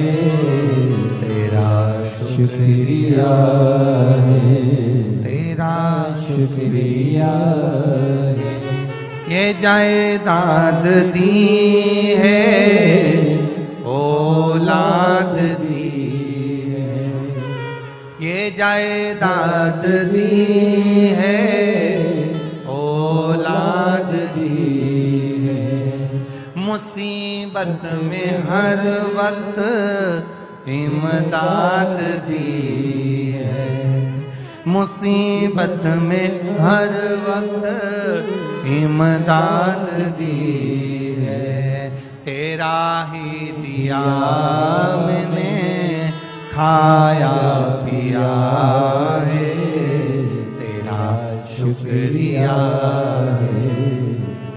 तेरा शुक्रिया है, तेरा शुक्रिया है। ये जायदाद दी है, औलाद दी है, ये जायदाद दी है, औलाद दी है। मुसीबत में हर वक्त इमदाद दी है, मुसीबत में हर वक्त इमदाद दी है। तेरा ही दिया मैंने खाया पिया है, तेरा शुक्रिया है,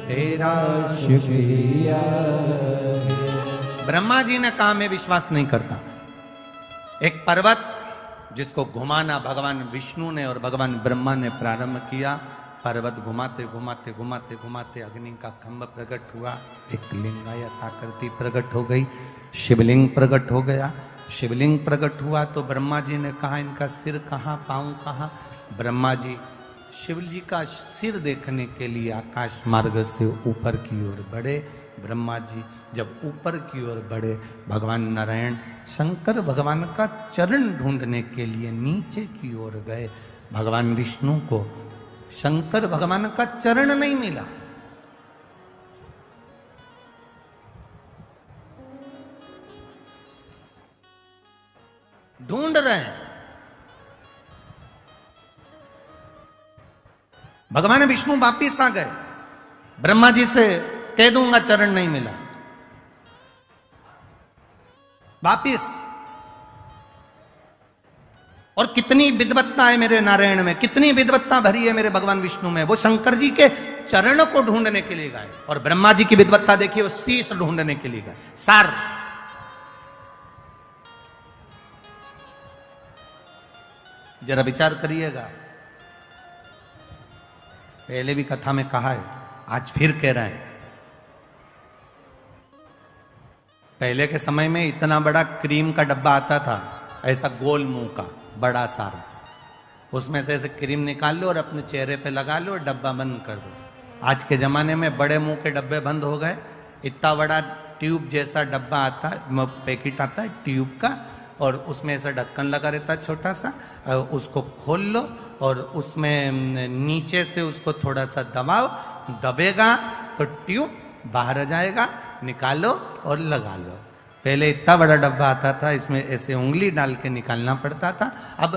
तेरा शुक्रिया है। ब्रह्मा जी ने कहा मैं विश्वास नहीं करता। एक पर्वत जिसको घुमाना भगवान विष्णु ने और भगवान ब्रह्मा ने प्रारंभ किया, पर्वत घुमाते घुमाते घुमाते घुमाते अग्नि का खंभ प्रकट हुआ, एक लिंगायत आकृति प्रकट हो गई, शिवलिंग प्रकट हो गया। शिवलिंग प्रकट हुआ तो ब्रह्मा जी ने कहा इनका सिर कहाँ, पांव कहाँ। ब्रह्मा जी शिव जी का सिर देखने के लिए आकाश मार्ग से ऊपर की ओर बढ़े। ब्रह्मा जी जब ऊपर की ओर बढ़े, भगवान नारायण शंकर भगवान का चरण ढूंढने के लिए नीचे की ओर गए। भगवान विष्णु को शंकर भगवान का चरण नहीं मिला। ढूंढ रहे हैं। भगवान विष्णु वापिस आ गए। ब्रह्मा जी से कह दूंगा चरण नहीं मिला, वापिस। और कितनी विद्वत्ता है मेरे नारायण में, कितनी विद्वत्ता भरी है मेरे भगवान विष्णु में। वो शंकर जी के चरण को ढूंढने के लिए गए। और ब्रह्मा जी की विद्वत्ता देखिए, वो शीश ढूंढने के लिए गए। सार जरा विचार करिएगा। पहले भी कथा में कहा है, आज फिर कह रहे हैं। पहले के समय में इतना बड़ा क्रीम का डब्बा आता था, ऐसा गोल मुंह का बड़ा सारा, उसमें से ऐसे क्रीम निकाल लो और अपने चेहरे पे लगा लो और डब्बा बंद कर दो। आज के जमाने में बड़े मुंह के डब्बे बंद हो गए। इतना बड़ा ट्यूब जैसा डब्बा आता है, पैकेट आता है ट्यूब का, और उसमें ऐसा ढक्कन लगा रहता है छोटा सा। उसको खोल लो और उसमें नीचे से उसको थोड़ा सा दबाओ, दबेगा तो ट्यूब बाहर आ जाएगा, निकालो और लगा लो। पहले इतना बड़ा डब्बा आता था, इसमें ऐसे उंगली डाल के निकालना पड़ता था। अब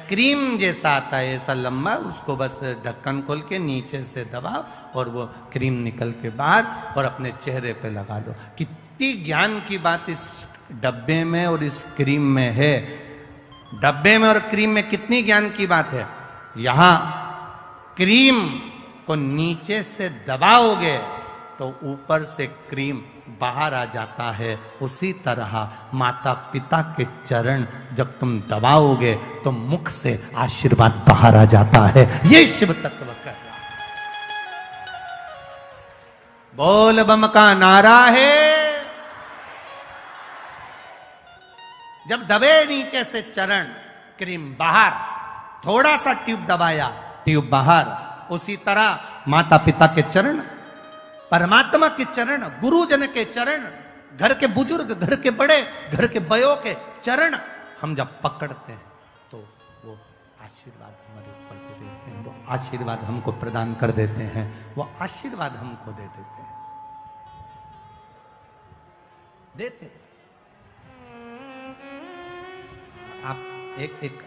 क्रीम जैसा आता है ऐसा लंबा, उसको बस ढक्कन खोल के नीचे से दबाओ और वो क्रीम निकल के बाहर और अपने चेहरे पे लगा लो। कितनी ज्ञान की बात इस डब्बे में और इस क्रीम में है। डब्बे में और क्रीम में कितनी ज्ञान की बात है। यहां क्रीम को नीचे से दबाओगे तो ऊपर से क्रीम बाहर आ जाता है। उसी तरह माता पिता के चरण जब तुम दबाओगे तो मुख से आशीर्वाद बाहर आ जाता है। ये शिव तत्व कह रहा है। बोल बम का नारा है। जब दबे नीचे से चरण, क्रीम बाहर, थोड़ा सा ट्यूब दबाया, ट्यूब बाहर। उसी तरह माता पिता के चरण, परमात्मा के चरण, गुरुजन के चरण, घर के बुजुर्ग, घर के बड़े, घर के बयों के चरण हम जब पकड़ते हैं तो वो आशीर्वाद हमारे ऊपर दे देते हैं। वो आशीर्वाद हमको प्रदान कर देते हैं, वो आशीर्वाद हमको दे देते हैं। देते रहो। आप एक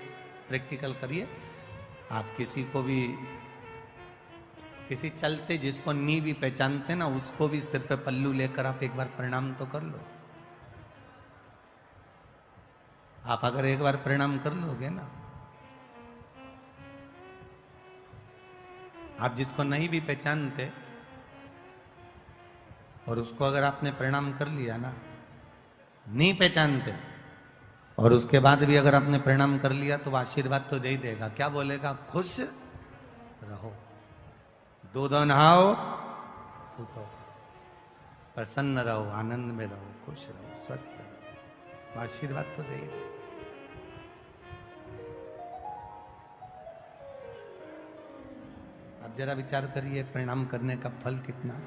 प्रैक्टिकल करिए। आप किसी को भी, किसी चलते जिसको नी भी पहचानते ना, उसको भी सिर पे पल्लू लेकर आप एक बार प्रणाम तो कर लो। आप अगर एक बार प्रणाम कर लोगे ना, आप जिसको नहीं भी पहचानते और उसको अगर आपने प्रणाम कर लिया ना, नहीं पहचानते और उसके बाद भी अगर आपने प्रणाम कर लिया तो आशीर्वाद तो दे ही देगा। क्या बोलेगा? खुश रहो, दूध नहाओ, पूतो, प्रसन्न रहो, आनंद में रहो, खुश रहो, स्वस्थ रहो, आशीर्वाद तो दे ही देगा। आप जरा विचार करिए, प्रणाम करने का फल कितना है,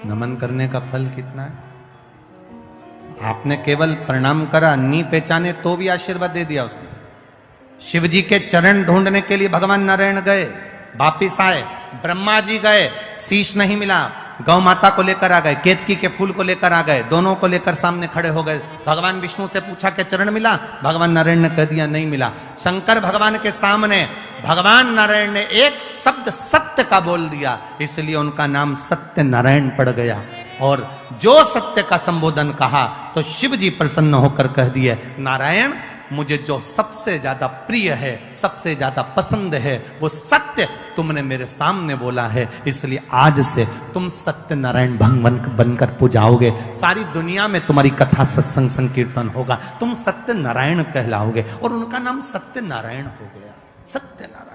नमन करने का फल कितना है। आपने केवल प्रणाम करा, नी पहचाने तो भी आशीर्वाद दे दिया उसने। शिव जी के चरण ढूंढने के लिए भगवान नारायण गए, वापिस आए, ब्रह्मा जी गए, शीश नहीं मिला, गौ माता को लेकर आ गए, केतकी के फूल को लेकर आ गए, दोनों को लेकर सामने खड़े हो गए। भगवान विष्णु से पूछा कि चरण मिला? भगवान नारायण ने कह दिया नहीं मिला। शंकर भगवान के सामने भगवान नारायण ने एक शब्द सत्य का बोल दिया, इसलिए उनका नाम सत्य नारायण पड़ गया। और जो सत्य का संबोधन कहा तो शिव जी प्रसन्न होकर कह दिए, नारायण मुझे जो सबसे ज्यादा प्रिय है, सबसे ज्यादा पसंद है, वो सत्य तुमने मेरे सामने बोला है, इसलिए आज से तुम सत्य नारायण भगवान बनकर पूजाओगे। सारी दुनिया में तुम्हारी कथा सत्संग संकीर्तन होगा, तुम सत्य नारायण कहलाओगे। और उनका नाम सत्य नारायण हो गया, सत्य नारायण।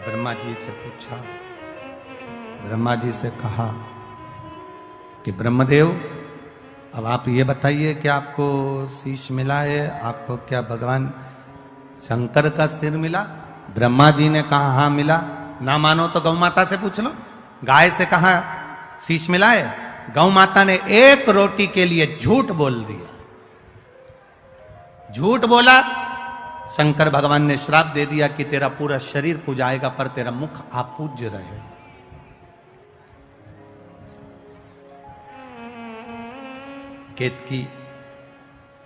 ब्रह्मा जी से पूछा, ब्रह्मा जी से कहा कि ब्रह्मदेव अब आप ये बताइए कि आपको शीश मिला है, आपको क्या भगवान शंकर का सिर मिला? ब्रह्मा जी ने कहा हाँ मिला। ना मानो तो गौ माता से पूछ लो। गाय से कहा शीश मिला है, गौ माता ने एक रोटी के लिए झूठ बोल दिया, झूठ बोला। शंकर भगवान ने श्राप दे दिया कि तेरा पूरा शरीर पूजाएगा पर तेरा मुख अपूज्य रहे। केतकी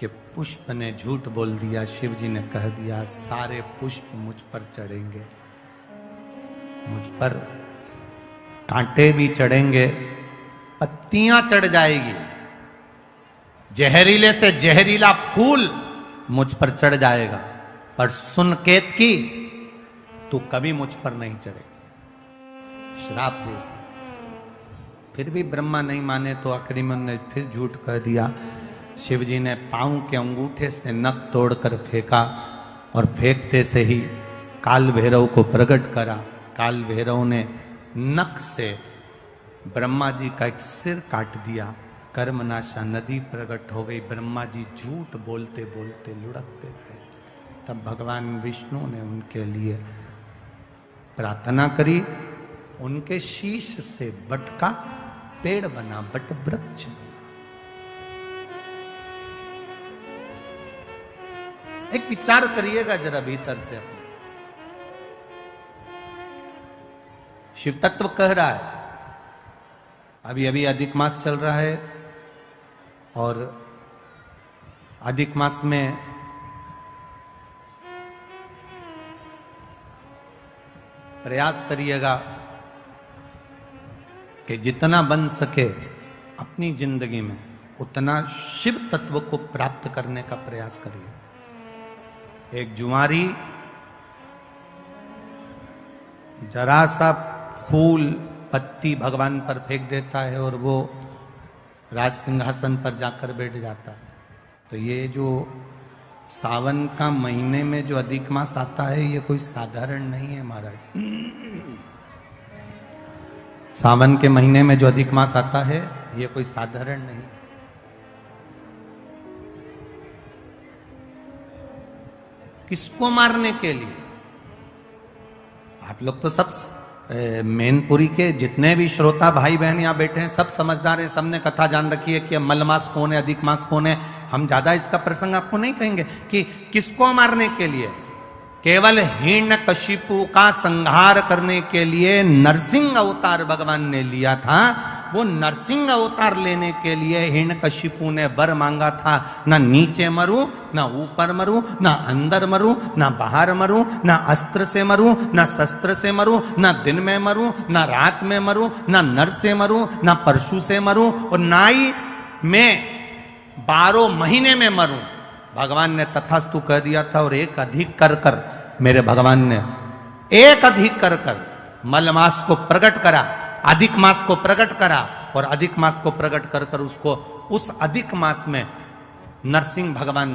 के पुष्प ने झूठ बोल दिया, शिव जी ने कह दिया सारे पुष्प मुझ पर चढ़ेंगे, मुझ पर कांटे भी चढ़ेंगे, पत्तियां चढ़ जाएगी, जहरीले से जहरीला फूल मुझ पर चढ़ जाएगा, पर सुन केतकी तू कभी मुझ पर नहीं चढ़े। श्राप दे दिया। फिर भी ब्रह्मा नहीं माने तो आखिरी में ने फिर झूठ कह दिया। शिव जी ने पांव के अंगूठे से नख तोड़कर फेंका और फेंकते से ही काल भैरव को प्रकट करा। काल भैरव ने नख से ब्रह्मा जी का एक सिर काट दिया। कर्मनाशा नदी प्रकट हो गई। ब्रह्मा जी झूठ बोलते बोलते लुढ़कते रहे। तब भगवान विष्णु ने उनके लिए प्रार्थना करी, उनके शीश से बट का पेड़ बना, बट वृक्ष बना। एक विचार करिएगा जरा भीतर से अपने। शिव तत्व कह रहा है, अभी अभी अधिक मास चल रहा है और अधिक मास में प्रयास करिएगा कि जितना बन सके अपनी जिंदगी में उतना शिव तत्व को प्राप्त करने का प्रयास करिए। एक जुआरी जरा सा फूल पत्ती भगवान पर फेंक देता है और वो राज सिंहासन पर जाकर बैठ जाता है। तो ये जो सावन का महीने में जो अधिक मास आता है ये कोई साधारण नहीं है महाराज। सावन के महीने में जो अधिक मास आता है ये कोई साधारण नहीं। किसको मारने के लिए? आप लोग तो सब मैनपुरी के जितने भी श्रोता भाई बहन यहाँ बैठे हैं सब समझदार हैं, सबने कथा जान रखी है कि मल मास कौन है, अधिक मास कौन है। हम ज्यादा इसका प्रसंग आपको नहीं कहेंगे कि किसको मारने के लिए। केवल हिरण्यकशिपु का संहार करने के लिए नरसिंह अवतार भगवान ने लिया था। वो नरसिंह अवतार लेने के लिए हिरण्यकशिपु ने वर मांगा था, ना नीचे मरूं, ना ऊपर मरूं, ना अंदर मरूं, ना बाहर मरूं, ना अस्त्र से मरूं, ना शस्त्र से मरूं, ना दिन में मरूं, ना रात में मरूं, ना नर से मरूं, ना परशु से मरूं, और ना ही मैं 12 महीने में मरूं। भगवान ने तथास्तु कह दिया था। और एक अधिक कर कर मेरे भगवान ने एक अधिक कर कर मलमास को प्रकट करा, अधिक मास को प्रकट करा, और अधिक मास को प्रकट कर कर उसको उस अधिक मास में नरसिंह भगवान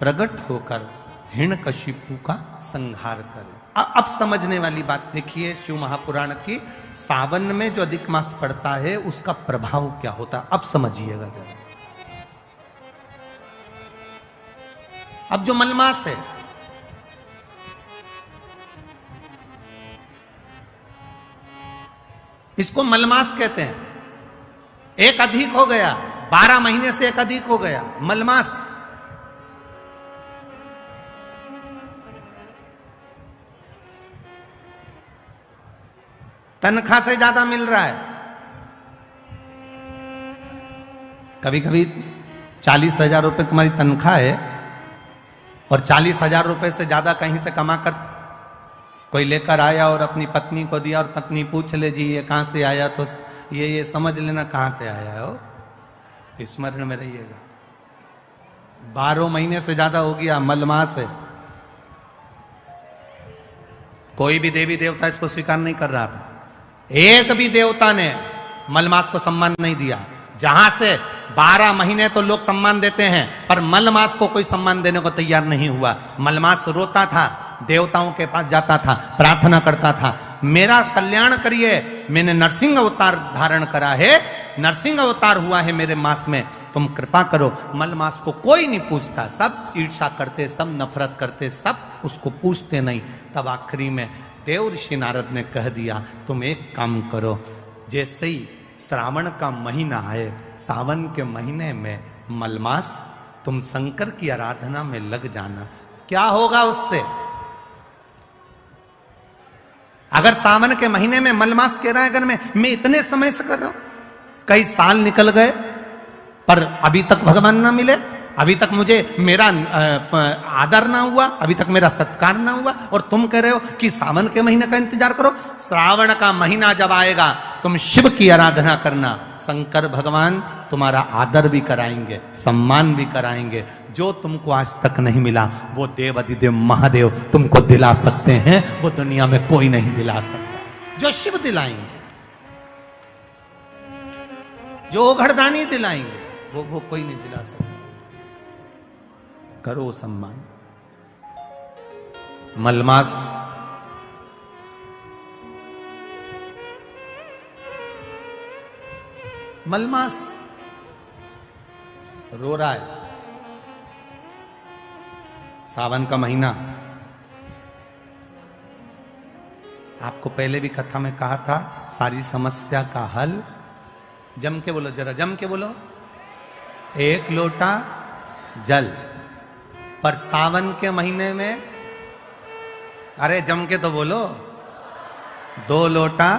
प्रकट होकर हिरण्यकशिपु का संहार करे। अब समझने वाली बात देखिए शिव महापुराण की, सावन में जो अधिक मास पड़ता है उसका प्रभाव क्या होता है, अब समझिएगा जरा। अब जो मलमास है, इसको मलमास कहते हैं। एक अधिक हो गया, 12 महीने से एक अधिक हो गया, मलमास। तनख्वाह से ज्यादा मिल रहा है। कभी कभी 40,000 रुपए तुम्हारी तनख्वाह है और 40,000 रुपए से ज्यादा कहीं से कमा कर कोई लेकर आया और अपनी पत्नी को दिया, और पत्नी पूछ ले जी ये कहां से आया, तो ये समझ लेना कहां से आया हो, स्मरण में रहिएगा। 12 महीने से ज्यादा हो गया, मलमास है। कोई भी देवी देवता इसको स्वीकार नहीं कर रहा था। एक भी देवता ने मलमास को सम्मान नहीं दिया। जहां से 12 महीने तो लोग सम्मान देते हैं, पर मलमास को कोई सम्मान देने को तैयार नहीं हुआ। मलमास रोता था, देवताओं के पास जाता था, प्रार्थना करता था, मेरा कल्याण करिए, मैंने नरसिंह अवतार धारण करा है, नरसिंह अवतार हुआ है मेरे मास में, तुम कृपा करो। मलमास को कोई नहीं पूछता, सब ईर्षा करते, सब नफरत करते, सब उसको पूछते नहीं। तब आखिरी में देव ऋषि नारद ने कह दिया, तुम एक काम करो, जैसे ही श्रावण का महीना आए, सावन के महीने में मलमास, तुम शंकर की आराधना में लग जाना। क्या होगा उससे? अगर सावन के महीने में मलमास कह रहा है, अगर मैं इतने समय से कर रहा हूं, कई साल निकल गए पर अभी तक भगवान ना मिले, अभी तक मुझे मेरा आदर ना हुआ, अभी तक मेरा सत्कार ना हुआ, और तुम कह रहे हो कि सावन के महीने का इंतजार करो। श्रावण का महीना जब आएगा तुम शिव की आराधना करना, शंकर भगवान तुम्हारा आदर भी कराएंगे, सम्मान भी कराएंगे। जो तुमको आज तक नहीं मिला वो देव अधिदेव महादेव तुमको दिला सकते हैं, वो दुनिया में कोई नहीं दिला सकता। जो शिव दिलाएंगे, जो घरदानी दिलाएंगे, वो कोई नहीं दिला सकता। करो सम्मान। मलमास रो रहा है। सावन का महीना, आपको पहले भी कथा में कहा था, सारी समस्या का हल, जम के बोलो, जरा जम के बोलो, 1 लोटा जल। पर सावन के महीने में, अरे जम के तो बोलो, 2 लोटा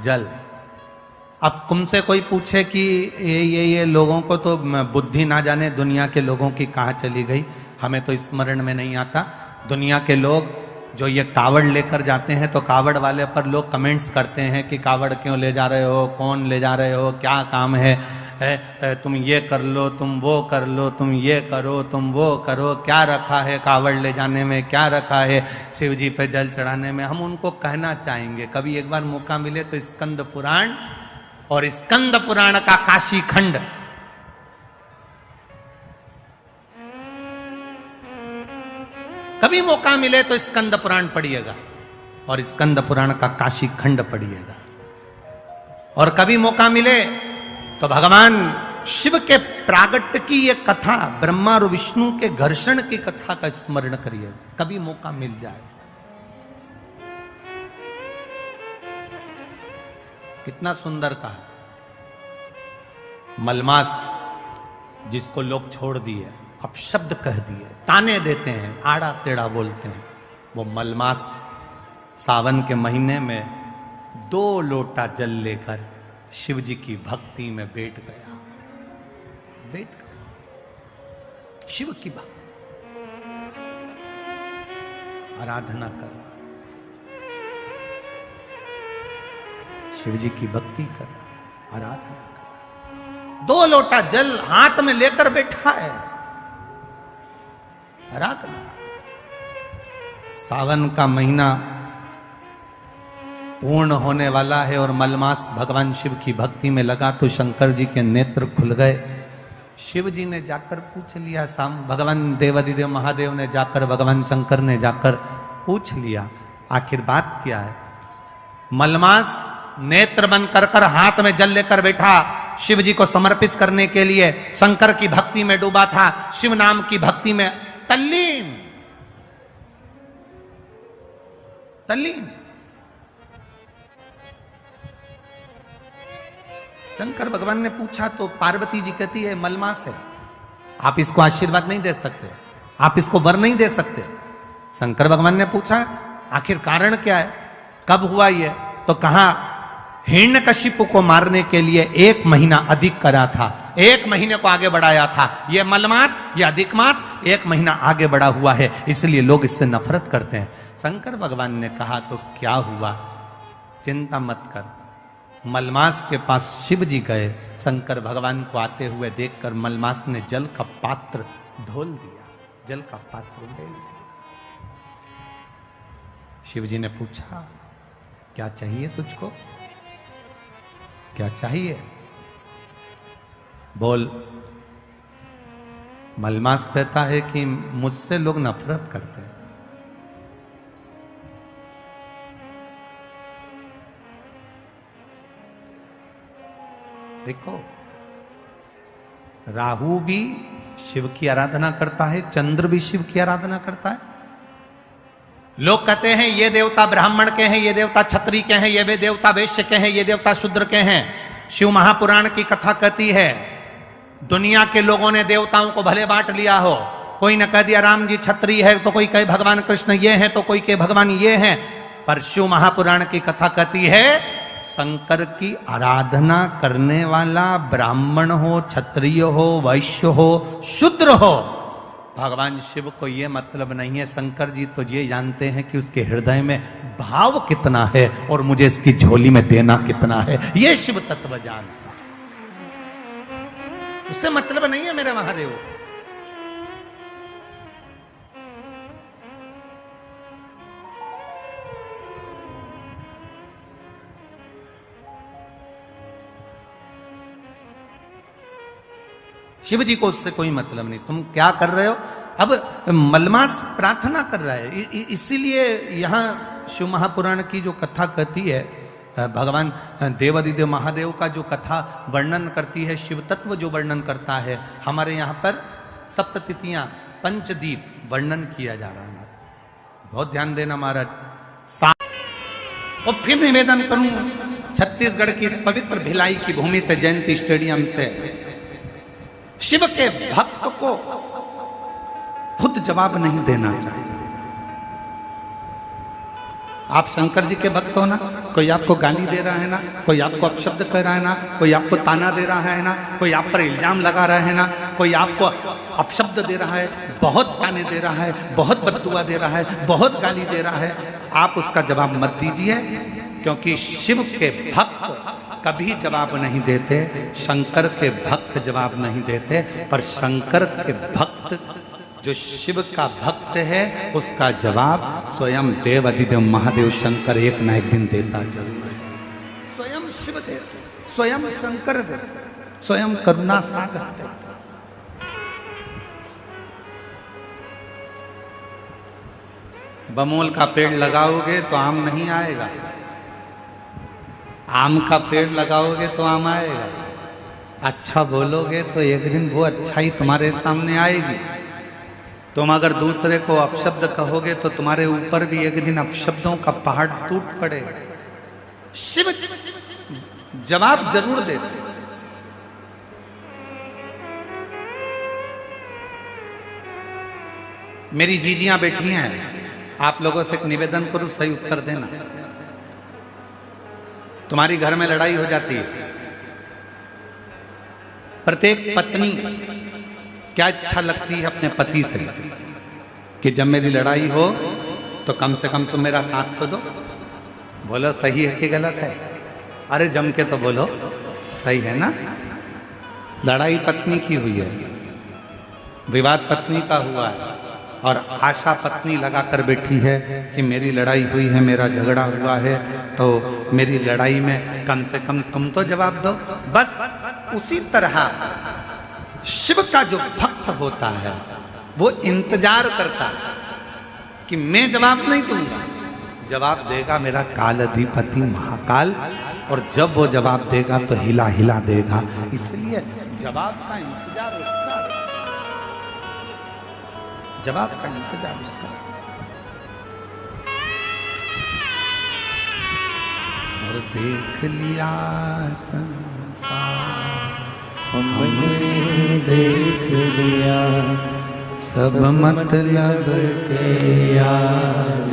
जल। अब तुमसे कोई पूछे कि ये लोगों को तो बुद्धि ना जाने दुनिया के लोगों की कहाँ चली गई, हमें तो स्मरण में नहीं आता। दुनिया के लोग जो ये कावड़ लेकर जाते हैं, तो कावड़ वाले पर लोग कमेंट्स करते हैं कि कावड़ क्यों ले जा रहे हो, कौन ले जा रहे हो, क्या काम है, तुम ये कर लो, तुम वो कर लो, तुम ये करो, तुम वो करो, क्या रखा है कावड़ ले जाने में, क्या रखा है शिव जी पे जल चढ़ाने में। हम उनको कहना चाहेंगे, कभी एक बार मौका मिले तो स्कंद पुराण और स्कंद पुराण का काशी खंड, कभी मौका मिले तो स्कंद पुराण पढ़िएगा और स्कंद पुराण का काशी खंड पढ़िएगा। और कभी मौका मिले तो भगवान शिव के प्रागट्य की ये कथा, ब्रह्मा और विष्णु के घर्षण की कथा का स्मरण करिएगा, कभी मौका मिल जाए। कितना सुंदर कहा। मलमास जिसको लोग छोड़ दिए, अब शब्द कह दिए, ताने देते हैं, आड़ा टेढ़ा बोलते हैं, वो मलमास सावन के महीने में 2 लोटा जल लेकर शिव जी की भक्ति में बैठ गया। शिव की भक्ति, आराधना कर रहा, शिव जी की भक्ति कर रहा है, आराधना कर रहा है। 2 लोटा जल हाथ में लेकर बैठा है, आराधना। सावन का महीना पूर्ण होने वाला है और मलमास भगवान शिव की भक्ति में लगा तो शंकर जी के नेत्र खुल गए। शिव जी ने जाकर पूछ लिया, भगवान देवादिदेव महादेव ने जाकर, भगवान शंकर ने जाकर पूछ लिया, आखिर बात क्या है। मलमास नेत्र बंद कर हाथ में जल लेकर बैठा, शिव जी को समर्पित करने के लिए शंकर की भक्ति में डूबा था, शिव नाम की भक्ति में तल्लीन। शंकर भगवान ने पूछा तो पार्वती जी कहती है मलमास है, आप इसको आशीर्वाद नहीं दे सकते, आप इसको वर नहीं दे सकते। शंकर भगवान ने पूछा आखिर कारण क्या है, कब हुआ ये, तो कहा हिरण्यकशिपु को मारने के लिए 1 महीना अधिक करा था, 1 महीने को आगे बढ़ाया था। ये मलमास, ये अधिक मास 1 महीना आगे बढ़ा हुआ है, इसलिए लोग इससे नफरत करते हैं। शंकर भगवान ने कहा तो क्या हुआ, चिंता मत कर। मलमास के पास शिव जी गए, शंकर भगवान को आते हुए देखकर मलमास ने जल का पात्र ढोल दिया, जल का पात्र ढोल दिया। शिव जी ने पूछा क्या चाहिए तुझको, क्या चाहिए, बोल। मलमास कहता है कि मुझसे लोग नफरत करते हैं। देखो, राहु भी शिव की आराधना करता है, चंद्र भी शिव की आराधना करता है। लोग कहते हैं ये देवता ब्राह्मण के हैं, ये देवता क्षत्रिय के हैं, ये देवता वैश्य के हैं, ये देवता शूद्र के हैं। शिव महापुराण की कथा कहती है दुनिया के लोगों ने देवताओं को भले बांट लिया हो, कोई ने कह दिया राम जी क्षत्रिय है, तो कोई कहे भगवान कृष्ण ये हैं, तो कोई कहे भगवान ये हैं। पर शिव महापुराण की कथा कहती है शंकर की आराधना करने वाला ब्राह्मण हो, क्षत्रिय हो, वैश्य हो, शूद्र हो, भगवान शिव को यह मतलब नहीं है। शंकर जी तो ये जानते हैं कि उसके हृदय में भाव कितना है और मुझे इसकी झोली में देना कितना है, ये शिव तत्व जानता है। उससे मतलब नहीं है मेरे महादेव। शिव जी को उससे कोई मतलब नहीं। तुम क्या कर रहे हो? अब मलमास प्रार्थना कर रहा है, इसीलिए यहां शिव महापुराण की जो कथा कहती है, भगवान देवादिदेव महादेव का जो कथा वर्णन करती है, शिव तत्व जो वर्णन करता है, हमारे यहाँ पर सप्ततिथियां पंचदीप वर्णन किया जा रहा है। हमारा बहुत ध्यान देना महाराज। और फिर निवेदन करूं छत्तीसगढ़ की इस पवित्र भिलाई की भूमि से, जयंती स्टेडियम से, शिव के भक्त को खुद जवाब नहीं देना चाहिए। आप शंकर जी के भक्त हो ना, कोई आपको गाली दे रहा है ना, कोई आपको अपशब्द कह रहा है ना, कोई आपको ताना दे रहा है ना, कोई आप पर इल्जाम लगा रहा है ना, कोई आपको अपशब्द दे रहा है, बहुत ताने दे रहा है, बहुत बद्दुआ दे रहा है, बहुत गाली दे रहा है, आप उसका जवाब मत दीजिए, क्योंकि शिव के भक्त कभी जवाब नहीं देते, शंकर के भक्त जवाब नहीं देते। पर शंकर के भक्त, जो शिव का भक्त है, उसका जवाब स्वयं देवादिदेव महादेव शंकर एक न एक दिन देता जरूर है। स्वयं शिव देते, स्वयं शंकर देते, स्वयं करुणा सागर देते। बमोल का पेड़ लगाओगे तो आम नहीं आएगा, आम का पेड़ लगाओगे तो आम आएगा। अच्छा बोलोगे तो एक दिन वो अच्छाई तुम्हारे सामने आएगी। तुम अगर दूसरे को अपशब्द कहोगे तो तुम्हारे ऊपर भी एक दिन अपशब्दों का पहाड़ टूट पड़ेगा। शिव जवाब जरूर देते। मेरी जीजियां बैठी हैं, आप लोगों से एक निवेदन करूं, सही उत्तर देना। तुम्हारी घर में लड़ाई हो जाती है, प्रत्येक पत्नी क्या इच्छा लगती है अपने पति से कि जब मेरी लड़ाई हो तो कम से कम तुम मेरा साथ तो दो। बोलो सही है कि गलत है? अरे जम के तो बोलो, सही है ना? लड़ाई पत्नी की हुई है, विवाद पत्नी का हुआ है, और आशा पत्नी लगा कर बैठी है कि मेरी लड़ाई हुई है, मेरा झगड़ा हुआ है, तो मेरी लड़ाई में कम से कम तुम तो जवाब दो। बस उसी तरह शिव का जो भक्त होता है वो इंतजार करता है कि मैं जवाब नहीं दूंगा, जवाब देगा मेरा काल अधिपति महाकाल, और जब वो जवाब देगा तो हिला हिला देगा। इसलिए जवाब का इंतजार उसका, जवाब का इंतजार उसका। और देख लिया संसार, हमने देख लिया सब मतलब के यार,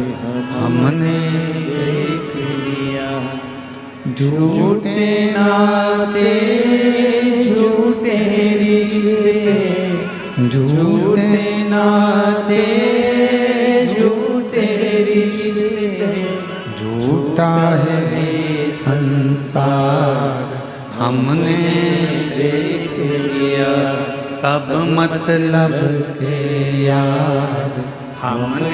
हमने देख लिया झूठे नाते झूठे रिश्ते, झूठे नाते झूठे रिश्ते, झूठा है संसार, हमने देख लिया सब मतलब के यार, हमने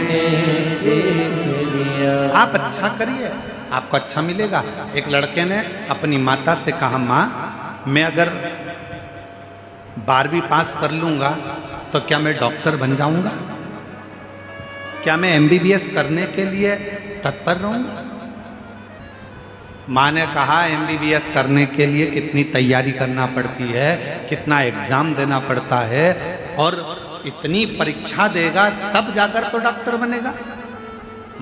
देख लिया। आप अच्छा करिए, आपको अच्छा मिलेगा। एक लड़के ने अपनी माता से कहा, माँ मैं अगर 12वीं पास कर लूंगा तो क्या मैं डॉक्टर बन जाऊंगा? क्या मैं MBBS करने के लिए तत्पर रहूंगा? माँ ने कहा, MBBS करने के लिए कितनी तैयारी करना पड़ती है, कितना एग्जाम देना पड़ता है, और इतनी परीक्षा देगा तब जाकर तो डॉक्टर बनेगा।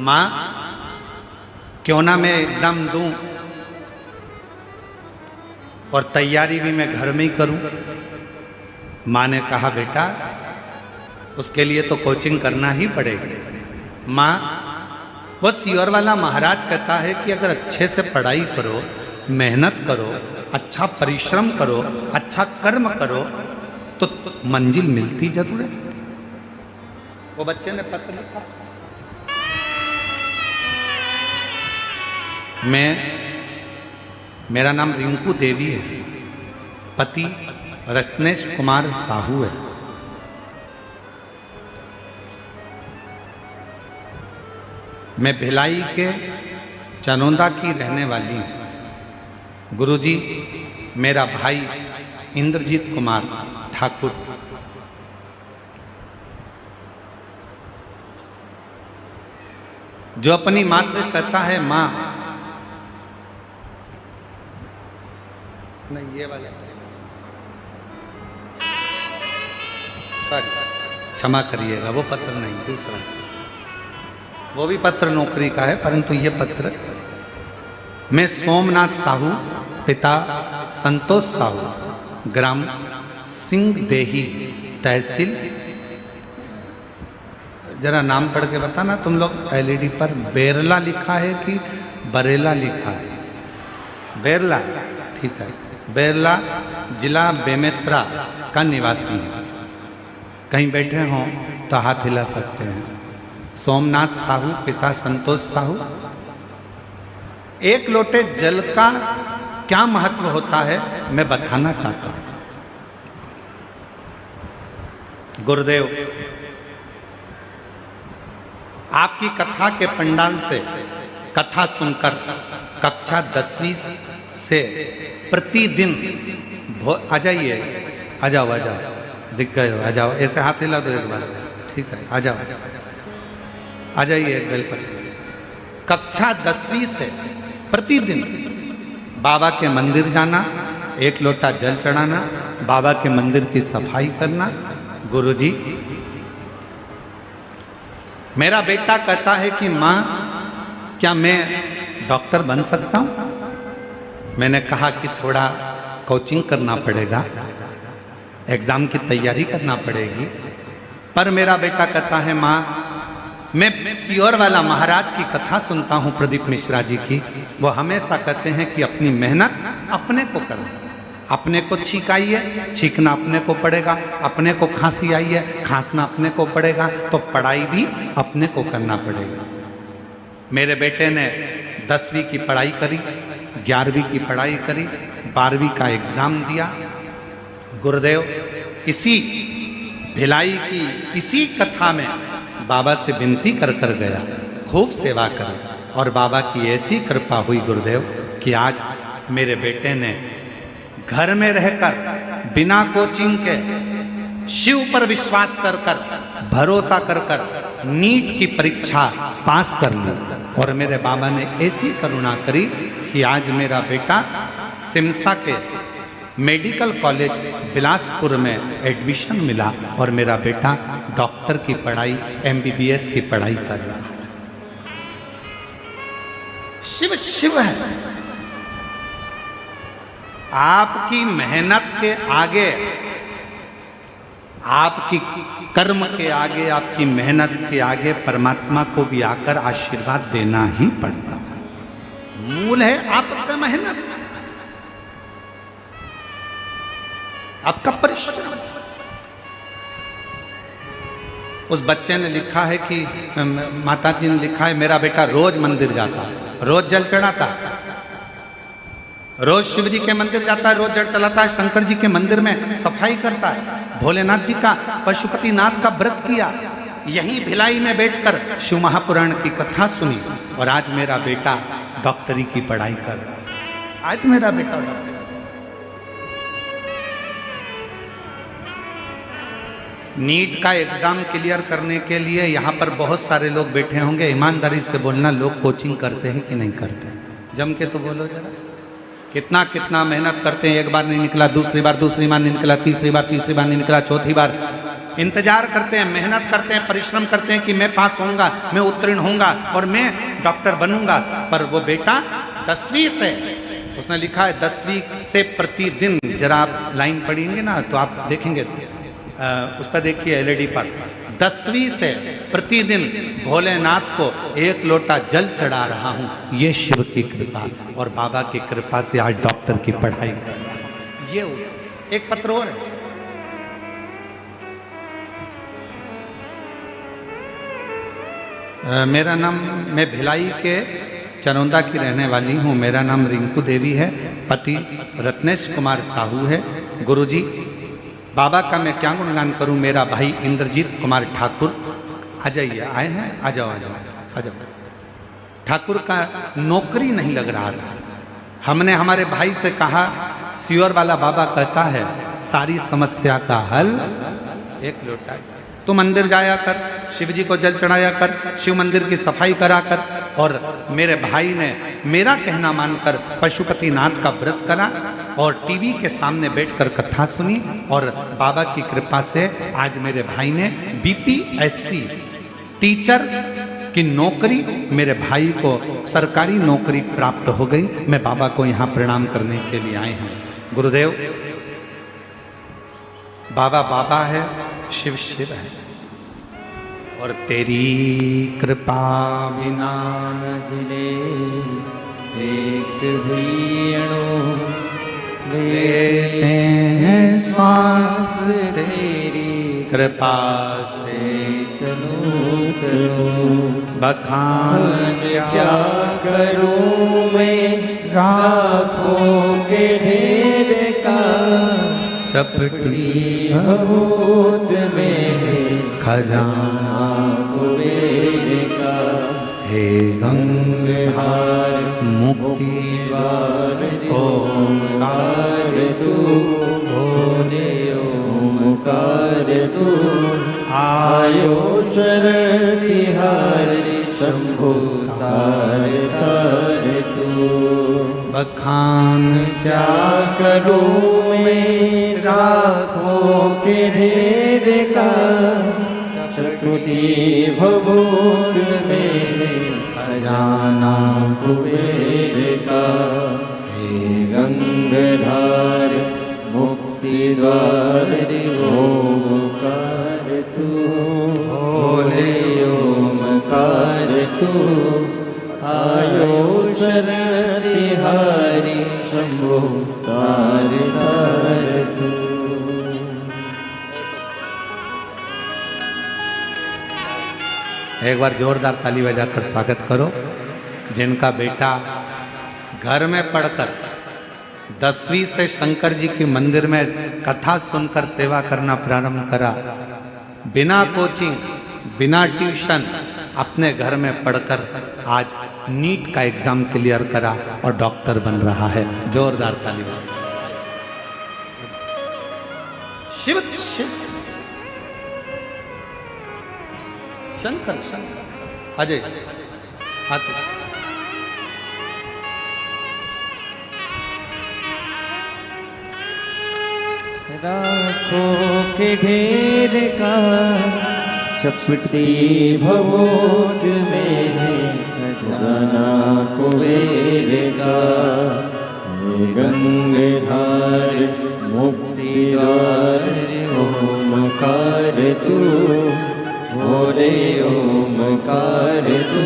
माँ क्यों ना मैं एग्जाम दूं और तैयारी भी मैं घर में ही करूं? माँ ने कहा, बेटा उसके लिए तो कोचिंग करना ही पड़ेगा। माँ वो सियोर वाला महाराज कहता है कि अगर अच्छे से पढ़ाई करो, मेहनत करो, अच्छा परिश्रम करो, अच्छा कर्म करो तो मंजिल मिलती जरूर है। वो बच्चे ने पत्र लिखा, मेरा नाम रिंकू देवी है, पति रत्नेश कुमार साहू है। मैं भिलाई के चनौदा की रहने वाली हूँ। गुरुजी मेरा भाई इंद्रजीत कुमार ठाकुर, जो अपनी माँ से कहता है, माँ नहीं ये वाले, क्षमा करिएगा वो पत्र नहीं, दूसरा, वो भी पत्र नौकरी का है, परंतु ये पत्र मैं सोमनाथ साहू, पिता संतोष साहू, ग्राम सिंह देही, तहसील, जरा नाम पढ़ के बताना तुम लोग। LED पर बेरला लिखा है कि बरेला लिखा है? बेरला, ठीक है। बेरला जिला बेमेत्रा का निवासी है। कहीं बैठे हों तो हाथ हिला सकते हैं। सोमनाथ साहू, पिता संतोष साहू। एक लोटे जल का क्या महत्व होता है मैं बताना चाहता हूं। गुरुदेव आपकी कथा के पंडाल से कथा सुनकर कक्षा 10वीं से प्रतिदिन आ जाइए, आ जाओ, आ जाओ, दिख गए हो, आ जाओ, ऐसे हाथ हिला दो एक बार, ठीक है, आ जाओ, आ जाइए बेल पर। कक्षा 10वीं से प्रतिदिन बाबा के मंदिर जाना, एक लोटा जल चढ़ाना, बाबा के मंदिर की सफाई करना। गुरुजी मेरा बेटा कहता है कि माँ क्या मैं डॉक्टर बन सकता हूँ? मैंने कहा कि थोड़ा कोचिंग करना पड़ेगा, एग्जाम की तैयारी करना पड़ेगी, पर मेरा बेटा कहता है माँ मैं सियोर वाला महाराज की कथा सुनता हूं प्रदीप मिश्रा जी की। वो हमेशा कहते हैं कि अपनी मेहनत अपने को करो, अपने को छींक आई है, छींकना अपने को पड़ेगा, अपने को खांसी आई है, खांसना अपने को पड़ेगा, तो पढ़ाई भी अपने को करना पड़ेगा। मेरे बेटे ने 10वीं की पढ़ाई करी, 11वीं की पढ़ाई करी, 12वीं का एग्जाम दिया। गुरुदेव इसी भिलाई की इसी कथा में बाबा से विनती कर कर गया, खूब सेवा कर, और बाबा की ऐसी कृपा हुई गुरुदेव कि आज मेरे बेटे ने घर में रहकर बिना कोचिंग के शिव पर विश्वास कर कर, भरोसा कर कर नीट की परीक्षा पास कर ली। और मेरे बाबा ने ऐसी करुणा करी कि आज मेरा बेटा सिमसा के मेडिकल कॉलेज बिलासपुर में एडमिशन मिला और मेरा बेटा डॉक्टर की पढ़ाई, MBBS की पढ़ाई कर रहा है। शिव शिव है। आपकी मेहनत के आगे, आपकी कर्म के आगे, आपकी मेहनत के आगे परमात्मा को भी आकर आशीर्वाद देना ही पड़ता है। मूल है आपका मेहनत, आपका परिश्रम। उस बच्चे ने लिखा है कि माता जी ने लिखा है, मेरा बेटा रोज मंदिर जाता, रोज जल चढ़ाता, रोज शिव जी के मंदिर जाता है, रोज जल चलाता है, शंकर जी के मंदिर में सफाई करता है, भोलेनाथ जी का, पशुपतिनाथ का व्रत किया, यहीं भिलाई में बैठकर शिव महापुराण की कथा सुनी, और आज मेरा बेटा डॉक्टरी की पढ़ाई कर रहा है। आज मेरा बेटा नीट का एग्जाम क्लियर करने के लिए यहाँ पर बहुत सारे लोग बैठे होंगे। ईमानदारी से बोलना, लोग कोचिंग करते हैं कि नहीं करते? जम के तो बोलो जरा। कितना कितना मेहनत करते हैं, एक बार नहीं निकला, दूसरी बार नहीं निकला, तीसरी बार नहीं निकला, चौथी बार इंतजार करते हैं, मेहनत करते हैं, परिश्रम करते हैं कि मैं पास होऊंगा, मैं उत्तीर्ण होऊंगा और मैं डॉक्टर बनूंगा। पर वो बेटा 10वीं से, उसने लिखा है 10वीं से प्रतिदिन, जरा आप लाइन पढ़ेंगे ना तो आप देखेंगे, उस पर देखिए LED पर, 10वीं से प्रतिदिन भोलेनाथ को 1 लोटा जल चढ़ा रहा हूं। ये शिव की कृपा और बाबा की कृपा से आज डॉक्टर की पढ़ाई कर रहा हूं। ये एक पत्र और है। मेरा नाम, मैं भिलाई के चरौंदा की रहने वाली हूँ। मेरा नाम रिंकू देवी है, पति रत्नेश कुमार साहू है। गुरुजी बाबा का मैं क्या गुणगान करूं। मेरा भाई इंद्रजीत कुमार ठाकुर, आ जाइए, आए हैं, आ जाओ आ जाओ आ जाओ। ठाकुर का नौकरी नहीं लग रहा था। हमने हमारे भाई से कहा, सियोर वाला बाबा कहता है सारी समस्या का हल 1 लोटा जल। तू मंदिर जाया कर, शिव जी को जल चढ़ाया कर, शिव मंदिर की सफाई करा कर। और मेरे भाई ने मेरा कहना मानकर पशुपतिनाथ का व्रत करा और टीवी के सामने बैठकर कथा सुनी, और बाबा की कृपा से आज मेरे भाई ने BPSC टीचर की नौकरी, मेरे भाई को सरकारी नौकरी प्राप्त हो गई। मैं बाबा को यहाँ प्रणाम करने के लिए आए हैं। गुरुदेव, बाबा बाबा है, शिव शिव है, और तेरी कृपा बिना न हिले एक भी अणु, लेते हैं श्वास तेरी कृपा से तनु तनु। बखान क्या करूं मैं राखों के ढेर का, चपटी भभूत में खजाना कुबेर का। हे गंगाधार मुक्ति द्वार ओंकार तू, भोले ओंकार तू। आयो शरण तिहारी शंभु तार तार तू। बखान क्या करूं मैं राखों के ढेर का, चकुटी भभूत में खजाना कुबेर का। हे गंगाधार मुक्ति द्वार ओंकार तू, भोले ओंकार ओमकार तू आयो शरण तिहारी शंभो तार तार तू। एक बार जोरदार ताली बजाकर स्वागत करो जिनका बेटा घर में पढ़कर 10वीं से शंकर जी के मंदिर में कथा सुनकर सेवा करना प्रारंभ करा, बिना कोचिंग बिना ट्यूशन अपने घर में पढ़कर आज नीट का एग्जाम क्लियर करा और डॉक्टर बन रहा है। जोरदार ताली। शिव शिव शंकर शंकर अजय हाथ राखों के ढेर का चपटी भवोत में खजाना कुबेर का, गंगाधार मुक्तिदार ओमकार तू, भोले ओमकार तू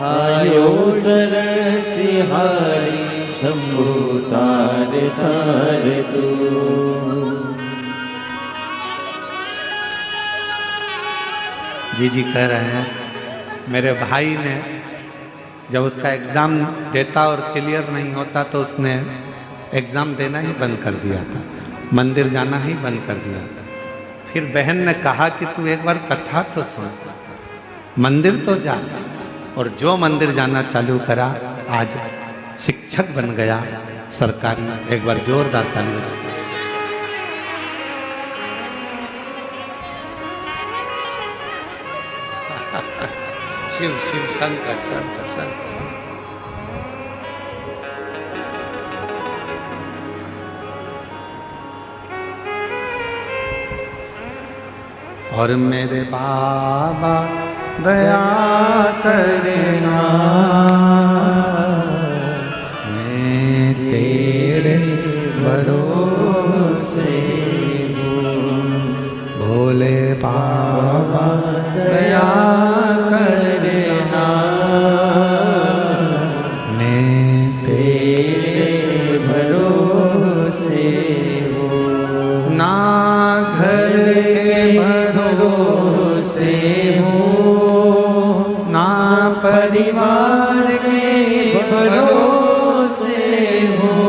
आयो शरण तिहारी शंभु तार तार तू। जी कह रहे हैं मेरे भाई ने जब उसका एग्ज़ाम देता और क्लियर नहीं होता तो उसने एग्ज़ाम देना ही बंद कर दिया था, मंदिर जाना ही बंद कर दिया था। फिर बहन ने कहा कि तू एक बार कथा तो सुन, मंदिर तो जा, और जो मंदिर जाना चालू करा आज शिक्षक बन गया सरकारी। एक बार जोरदार ताली। शिव शिव शंकर शंकर शंकर। और मेरे बाबा दया करना, मैं तेरे भरोसे हूँ। भोले बाबा दया करना, मैं तेरे भरोसे हूँ। ना घर के भरोसे हूँ, ना परिवार के भरोसे हूँ,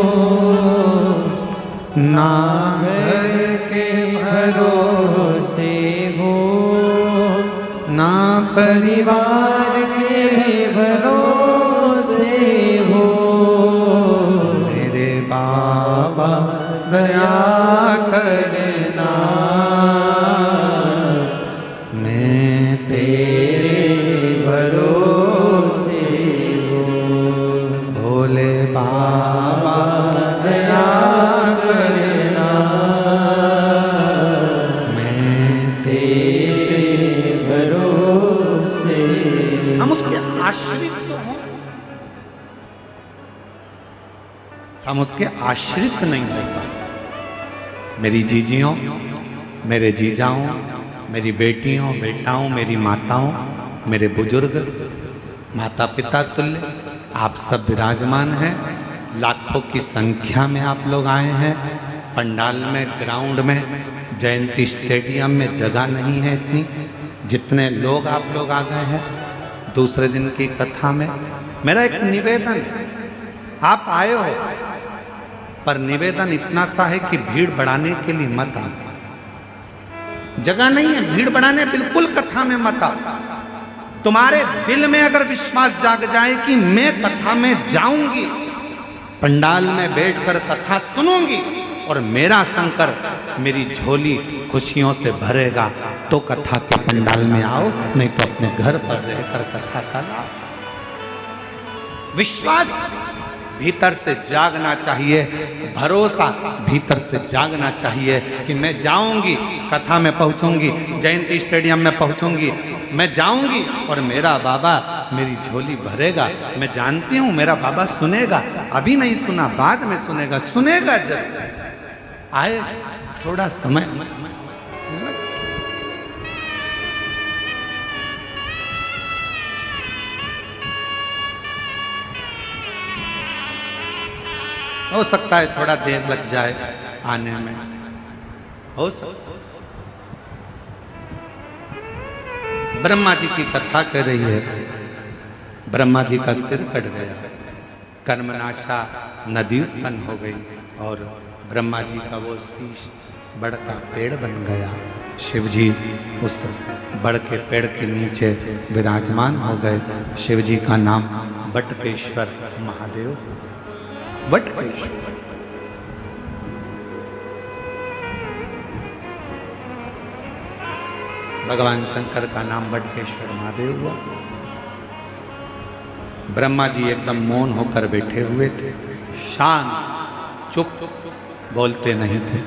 ना घर के भरोसे हूँ, ना परिवार के भरोसे हूँ। मेरे बाबा दया करना, मैं तेरे भरोसे हूँ। भोले बाबा दया करना, मैं तेरे भरोसे। हम उसके आश्रित तो हैं, हम उसके आश्रित नहीं हो पाए। मेरी जीजियों, मेरे जीजाओं, मेरी बेटियों बेटाओं, मेरी माताओं, मेरे बुजुर्ग, माता पिता तुल्य आप सब विराजमान हैं। लाखों की संख्या में आप लोग आए हैं। पंडाल में, ग्राउंड में, जयंती स्टेडियम में जगह नहीं है इतनी जितने लोग आप लोग आ गए हैं दूसरे दिन की कथा में। मेरा एक निवेदन है, आप आए हो पर निवेदन इतना सा है कि भीड़ बढ़ाने के लिए मत आओ। जगह नहीं है भीड़ बढ़ाने, बिल्कुल कथा में मत आओ। तुम्हारे दिल में अगर विश्वास जाग जाए कि मैं कथा में जाऊंगी, पंडाल में बैठकर कथा सुनूंगी और मेरा शंकर मेरी झोली खुशियों से भरेगा, तो कथा के पंडाल में आओ, नहीं तो अपने घर पर रहकर कथा का लाओ। विश्वास भीतर से जागना चाहिए, भरोसा भीतर से जागना चाहिए कि मैं जाऊंगी, कथा में पहुंचूंगी, जयंती स्टेडियम में पहुंचूंगी, मैं जाऊंगी और मेरा बाबा मेरी झोली भरेगा। मैं जानती हूं मेरा बाबा सुनेगा, अभी नहीं सुना बाद में सुनेगा, सुनेगा जब आए थोड़ा समय। हो सकता है थोड़ा देर लग जाए आने में, हो सकता। ब्रह्मा जी की कथा कर रही है। ब्रह्मा जी का सिर कट गया, कर्मनाशा नदी उत्पन्न हो गई और ब्रह्मा जी का वो शीश बड़ का पेड़ बन गया। शिव जी उस बड़ के पेड़ के नीचे विराजमान हो गए। शिव जी का नाम बटकेश्वर महादेव। बटकेश्वर भगवान शंकर का नाम बटकेश्वर महादेव हुआ। ब्रह्मा जी एकदम मौन होकर बैठे हुए थे, शांत, चुप, बोलते नहीं थे।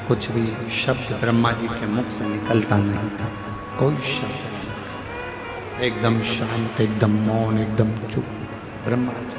कुछ भी शब्द ब्रह्मा जी के मुख से निकलता नहीं था, कोई शब्द नहीं। एकदम शांत, एकदम मौन, एकदम चुप ब्रह्मा जी।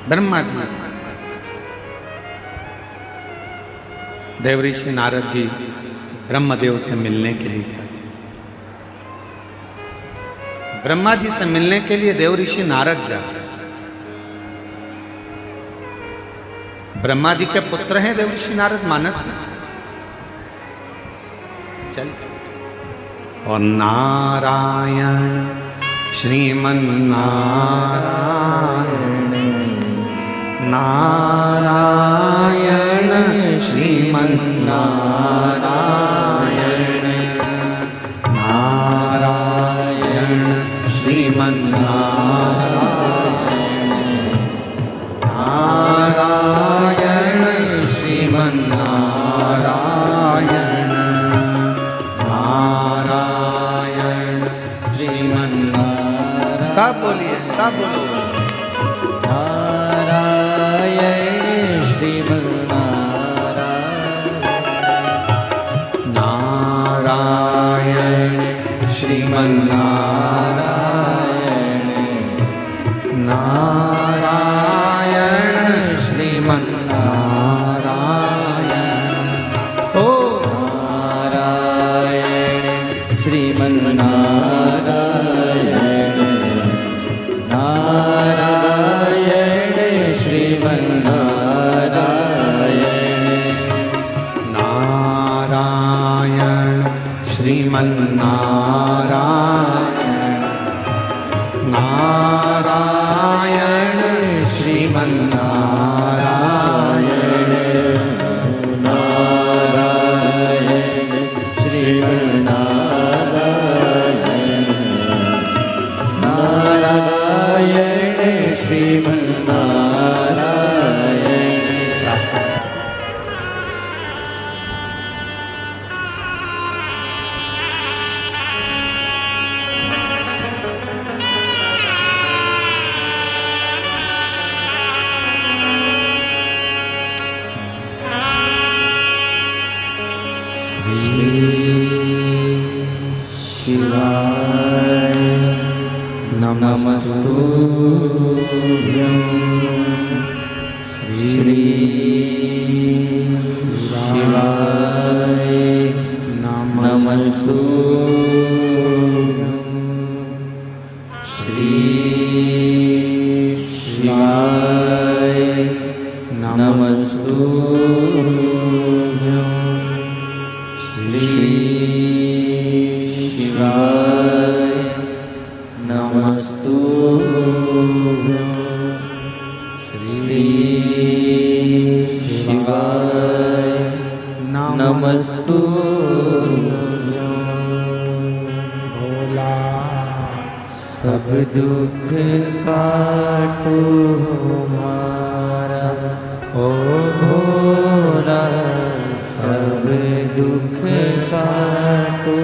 ब्रह्मा जी, देवऋषि नारद जी ब्रह्मदेव से मिलने के लिए गए। ब्रह्मा जी से मिलने के लिए देवऋषि नारद जाते। ब्रह्मा जी के पुत्र हैं देवऋषि नारद, मानस में चलते। और नारायण श्रीमन नारायण, नारायण श्रीमन नारायण, नारायण श्रीमन नारायण, नारायण श्रीमन नारायण, नारायण श्रीमन नारायण। सब बोलिए, सब बोलो। नारायण नारायण श्रीमन नारायण, ओ नारायण श्रीमन नारायण, नारायण श्रीमन नारायण, नारायण श्रीमन नारायण, नारायण श्रीमन नारायण, नारायण श्रीमन नारायण, नारायण श्रीमन नारायण। शिवाय नमस्तुभ्यं, श्री शिवाय नमस्तुभ्यं, श्री शिवाय नमस्तुभ्यं, श्री शिवाय नमस्तुभ्यं, श्री शिवाय नमस्तुभ्यं। भोला सब दुख काटो हमारा, ओ भोला सब दुख काटो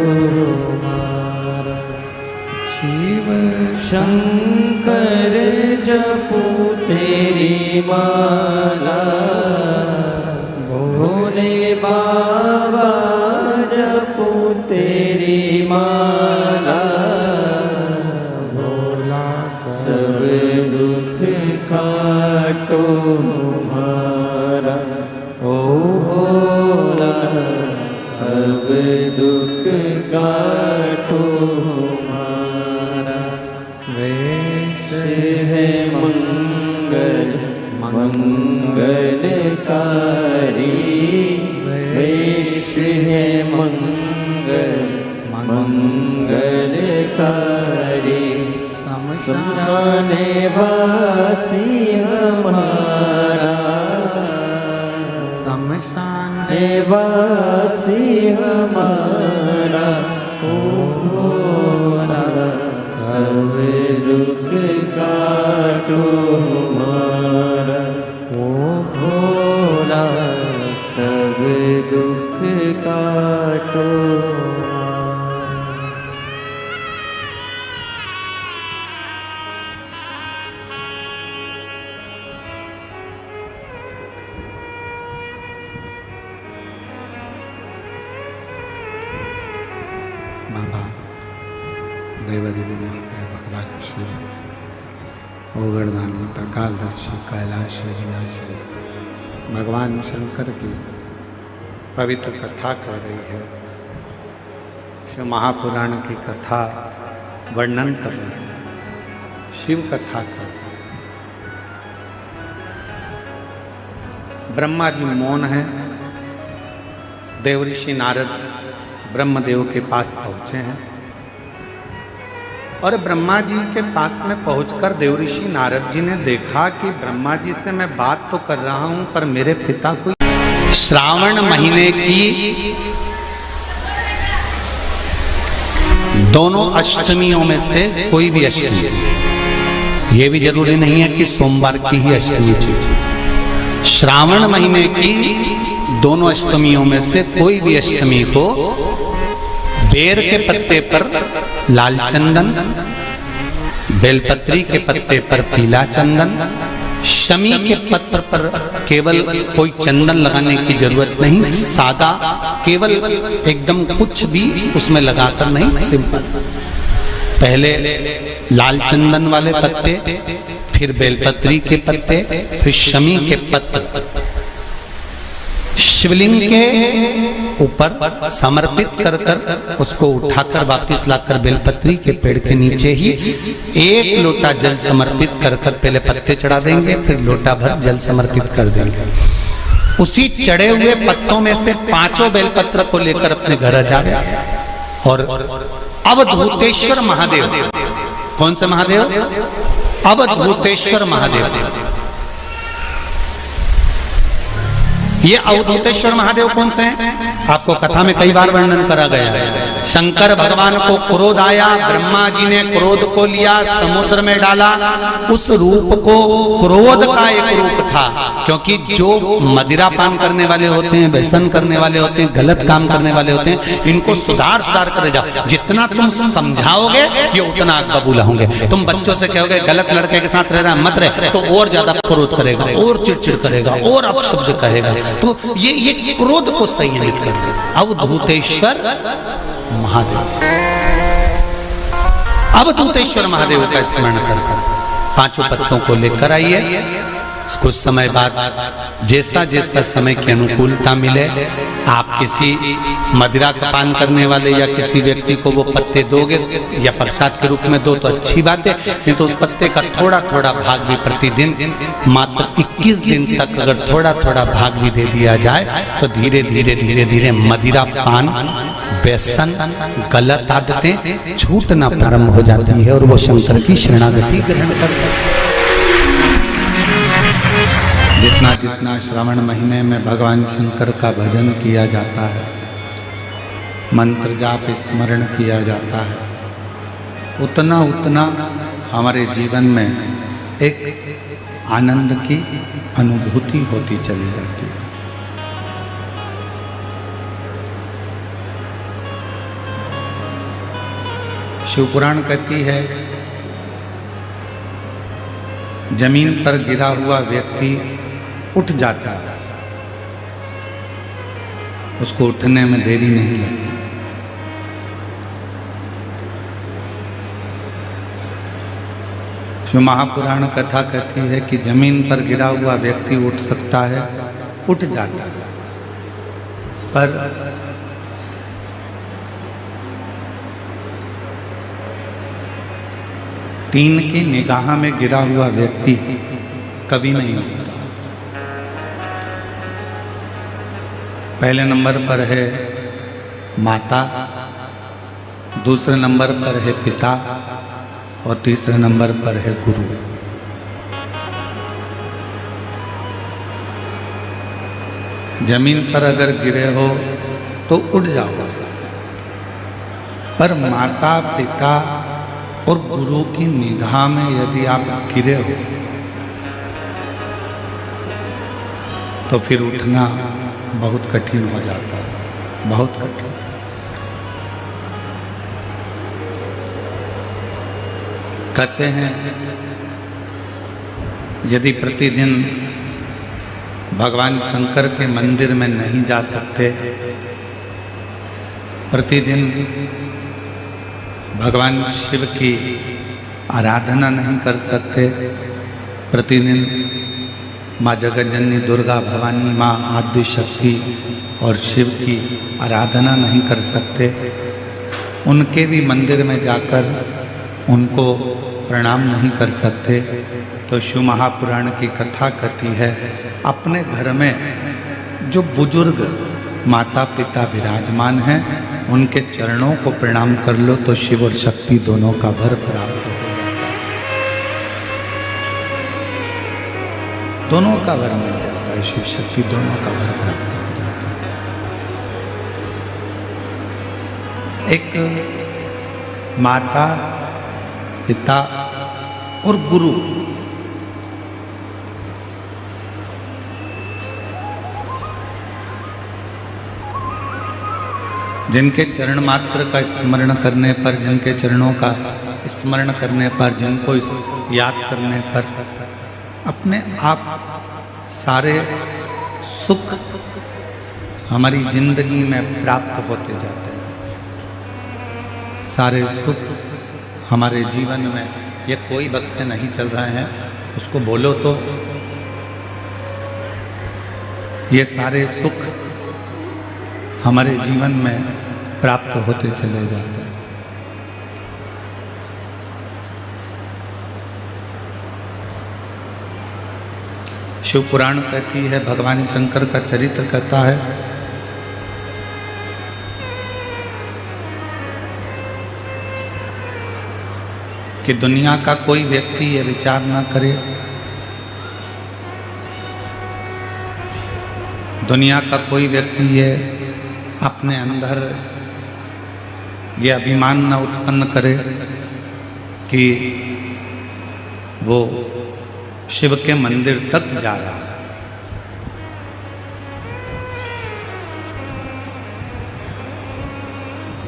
हमारा। शिव शंकर जपो तेरी माला, भोले बाबा जपूं तेरी माला, भोला सब दुख काटो हमारा। ओ भोला सब दुख काटो हमारा। वेश है मंगल मंगलकारी, वेश है मंगल मंगलकारी। शमशाने वासी हमारा, शमशाने वासी हमारा। ओ भोला सब दुख काटो हमारा। ओ भोला सब दुख काटो हमारा। बाबा देवादिदेव भगवान शिव ओगरदानी त्रिकालदर्शी कैलाशी विनाशी भगवान शंकर की पवित्र कथा कह रही है। शिव महापुराण की कथा वर्णन कर रही है, शिव कथा कर। ब्रह्मा जी मौन है, देवऋषि नारद ब्रह्मदेव के पास पहुंचे हैं और ब्रह्मा जी के पास में पहुंचकर देवऋषि नारद जी ने देखा कि ब्रह्मा जी से मैं बात तो कर रहा हूं पर मेरे पिता को श्रावण महीने की दोनों अष्टमियों में से कोई भी अष्टमी, ये भी जरूरी नहीं है कि सोमवार की ही अष्टमी थी, श्रावण महीने की दोनों अष्टमियों में से कोई भी अष्टमी को बेर के पत्ते पर लाल चंदन, बेलपत्री के पत्ते पर पीला चंदन, शमी के पत्र पर केवल कोई चंदन लगाने की जरूरत नहीं, सादा केवल एकदम कुछ भी उसमें लगाकर नहीं, सिंपल। पहले लाल चंदन वाले पत्ते, फिर बेलपत्री के पत्ते, फिर शमी के पत्ते शिवलिंग के ऊपर समर्पित कर कर उसको उठाकर वापस लाकर बेलपत्री के पेड़ के नीचे ही एक लोटा जल समर्पित कर कर पहले पत्ते चढ़ा देंगे, फिर लोटा भर जल समर्पित कर देंगे। उसी चढ़े हुए पत्तों में से 5 बेलपत्र को लेकर अपने घर आ जाए और अवधूतेश्वर महादेव, कौन से महादेव? अवधूतेश्वर महादेव। ये अवधूतेश्वर महादेव कौन से हैं? आपको कथा में कई बार वर्णन करा गया है। शंकर भगवान को क्रोध आया, ब्रह्मा जी ने क्रोध को लिया, समुद्र में डाला। उस रूप को क्रोध का एक रूप था, क्योंकि जो मदिरा पान करने वाले होते हैं, व्यसन करने वाले होते हैं, गलत काम करने वाले होते हैं, इनको सुधार कर जाओ। जितना तुम समझाओगे ये उतना आग बबूला होंगे। तुम बच्चों से कहोगे गलत लड़के के साथ रहना मत रहे, तो और ज्यादा क्रोध करेगा, और चिड़चिड़ करेगा, और अपशब्द कहेगा। तो ये क्रोध को संयमित कर देगा। अवधूतेश्वर महादेव, अवधूतेश्वर महादेव का स्मरण कर 5 पत्तों को लेकर आइए। कुछ समय बाद जैसा जैसा समय की अनुकूलता मिले, आप किसी मदिरा का पान करने वाले या किसी व्यक्ति को वो पत्ते दोगे या प्रसाद के रूप में दो तो अच्छी बात है, नहीं तो उस पत्ते का थोड़ा थोड़ा भाग भी प्रतिदिन मात्र 21 दिन तक अगर थोड़ा थोड़ा भाग भी दे दिया जाए तो धीरे धीरे धीरे धीरे मदिरा पान, व्यसन, गलत आदतें छूटना प्रारंभ हो जाती है और वो शंकर की शरणागति ग्रहण करते हैं। जितना जितना श्रावण महीने में भगवान शंकर का भजन किया जाता है, मंत्र जाप स्मरण किया जाता है, उतना उतना हमारे जीवन में एक आनंद की अनुभूति होती चली जाती है। शिवपुराण कहती है जमीन पर गिरा हुआ व्यक्ति उठ जाता है उसको उठने में देरी नहीं लगती। जो महापुराण कथा कहती है कि जमीन पर गिरा हुआ व्यक्ति उठ सकता है, उठ जाता है, पर तीन की निगाह में गिरा हुआ व्यक्ति कभी नहीं उठता। पहले नंबर पर है माता, दूसरे नंबर पर है पिता और तीसरे नंबर पर है गुरु। जमीन पर अगर गिरे हो तो उठ जाओ, पर माता पिता और गुरु की निगाह में यदि आप गिरे हो तो फिर उठना बहुत कठिन हो जाता है, बहुत कठिन। कहते हैं यदि प्रतिदिन भगवान शंकर के मंदिर में नहीं जा सकते, प्रतिदिन भगवान शिव की आराधना नहीं कर सकते, प्रतिदिन माँ जगतजननी दुर्गा भवानी माँ आदि शक्ति और शिव की आराधना नहीं कर सकते, उनके भी मंदिर में जाकर उनको प्रणाम नहीं कर सकते, तो शिव महापुराण की कथा कहती है अपने घर में जो बुजुर्ग माता पिता विराजमान हैं उनके चरणों को प्रणाम कर लो तो शिव और शक्ति दोनों का वर प्राप्त हो जाता है, दोनों का वर मिल जाता है, शिव शक्ति दोनों का वर प्राप्त हो जाता है। एक माता पिता और गुरु, जिनके चरण मात्र का स्मरण करने पर, जिनके चरणों का स्मरण करने पर, जिनको याद करने पर अपने आप सारे सुख हमारी जिंदगी में प्राप्त होते जाते हैं, सारे सुख हमारे जीवन में। ये कोई बक्से नहीं चल रहे हैं, उसको बोलो तो ये सारे सुख हमारे जीवन में प्राप्त होते चले जाते हैं। शिव पुराण कहती है, भगवान शंकर का चरित्र कहता है कि दुनिया का कोई व्यक्ति ये विचार ना करे, दुनिया का कोई व्यक्ति ये अपने अंदर ये अभिमान न उत्पन्न करे कि वो शिव के मंदिर तक जा रहा है।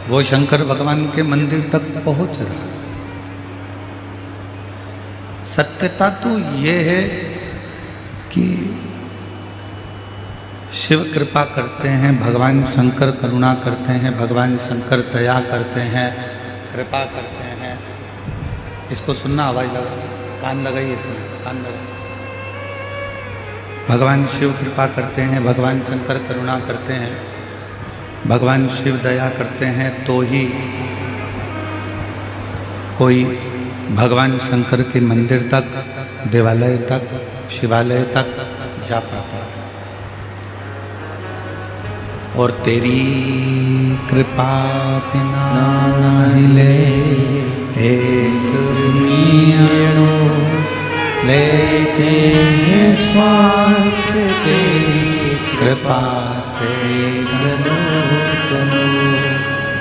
वो शंकर भगवान के मंदिर तक पहुंच रहा है। सत्यता तो ये है कि शिव कृपा करते हैं, भगवान शंकर करुणा करते हैं, भगवान शंकर दया करते हैं, कृपा करते हैं। इसको सुनना, आवाज लगा, कान लगाइए इसमें, कान लगाइए। भगवान शिव कृपा करते हैं, भगवान शंकर करुणा करते हैं, भगवान शिव दया करते हैं, तो ही कोई भगवान शंकर के मंदिर तक, देवालय तक, शिवालय तक जा पाता है। और तेरी कृपा बिना ना हिले एक मीणो, लेते श्वास तेरी कृपा से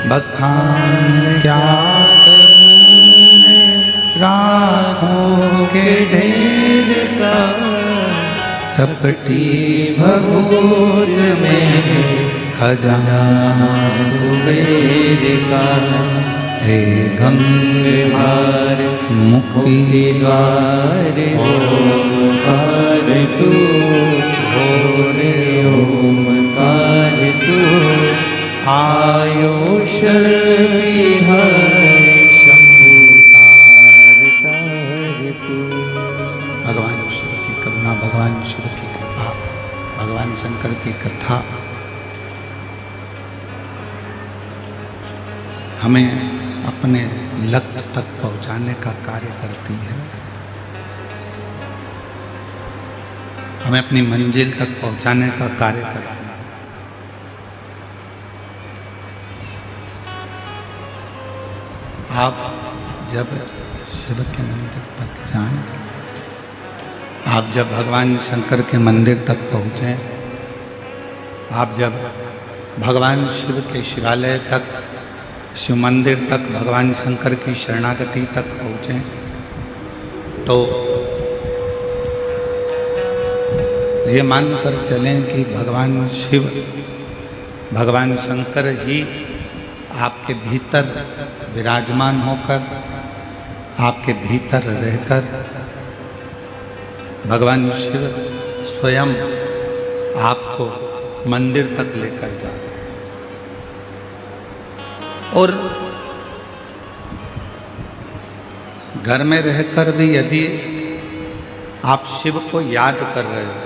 बखान क्या राहों के ढेर का, चपटी भगोत में खजाना कुबेर का। हे गंगाधर मुक्ति द्वार ओमकार तू, भोले ओमकार तू। आयो शक्ति है शंभु तार तार तू। भगवान शिव की करुणा, भगवान शिव की कृपा, भगवान शंकर की कथा हमें अपने लक्ष्य तक पहुंचाने का कार्य करती है, हमें अपनी मंजिल तक पहुंचाने का कार्य करती है। आप जब शिव के मंदिर तक जाएं, आप जब भगवान शंकर के मंदिर तक पहुँचें, आप जब भगवान शिव के शिवालय तक, शिव मंदिर तक, भगवान शंकर की शरणागति तक पहुँचें, तो ये मानकर चलें कि भगवान शिव, भगवान शंकर ही आपके भीतर विराजमान होकर, आपके भीतर रहकर, भगवान शिव स्वयं आपको मंदिर तक लेकर जा रहे हैं। और घर में रहकर भी यदि आप शिव को याद कर रहे हो,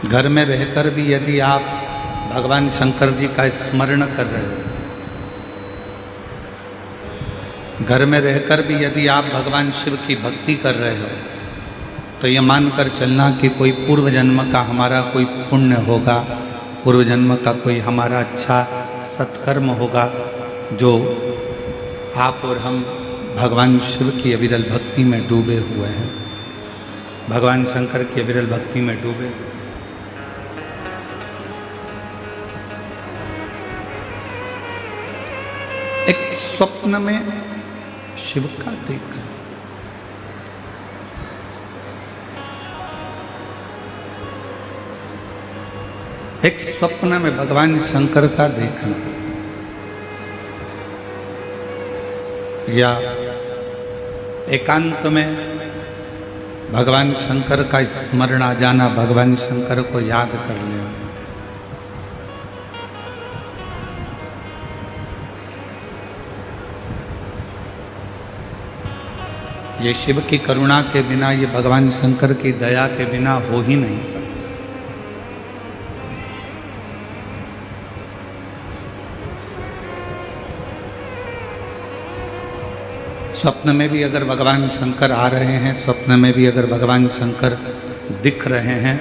घर में रहकर भी यदि आप भगवान शंकर जी का स्मरण कर रहे हो, घर में रहकर भी यदि आप भगवान शिव की भक्ति कर रहे हो, तो ये मानकर चलना कि कोई पूर्व जन्म का हमारा कोई पुण्य होगा, पूर्व जन्म का कोई हमारा अच्छा सत्कर्म होगा, जो आप और हम भगवान शिव की अविरल भक्ति में डूबे हुए हैं, भगवान शंकर की अविरल भक्ति में डूबे। एक स्वप्न में शिव का देखना, एक स्वप्न में भगवान शंकर का देखना, या एकांत में भगवान शंकर का स्मरण आ जाना, भगवान शंकर को याद कर लेना। ये शिव की करुणा के बिना, ये भगवान शंकर की दया के बिना हो ही नहीं सकता। स्वप्न में भी अगर भगवान शंकर आ रहे हैं, स्वप्न में भी अगर भगवान शंकर दिख रहे हैं,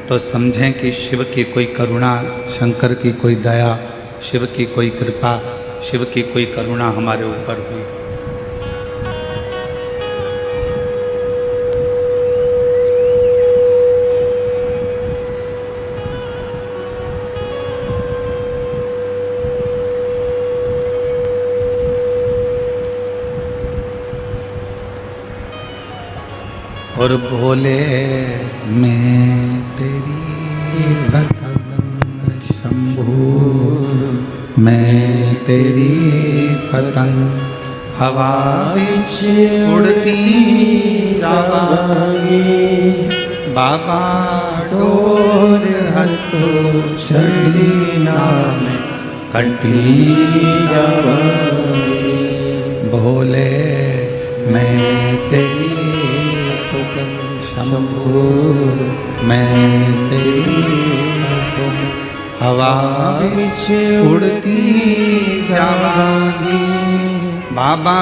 तो समझें कि शिव की कोई करुणा, शंकर की कोई दया, शिव की कोई कृपा, शिव की कोई करुणा हमारे ऊपर हुई। और भोले मैं तेरी पतंग शंभू, मैं तेरी पतंग हवा विच उड़ती जावांगी, बाबा डोर हथों चढ़ी नाम कटी जावांगी। भोले मैं तेरी शंभू, मैं तेरी हवा विच उड़ती जावांगी, बाबा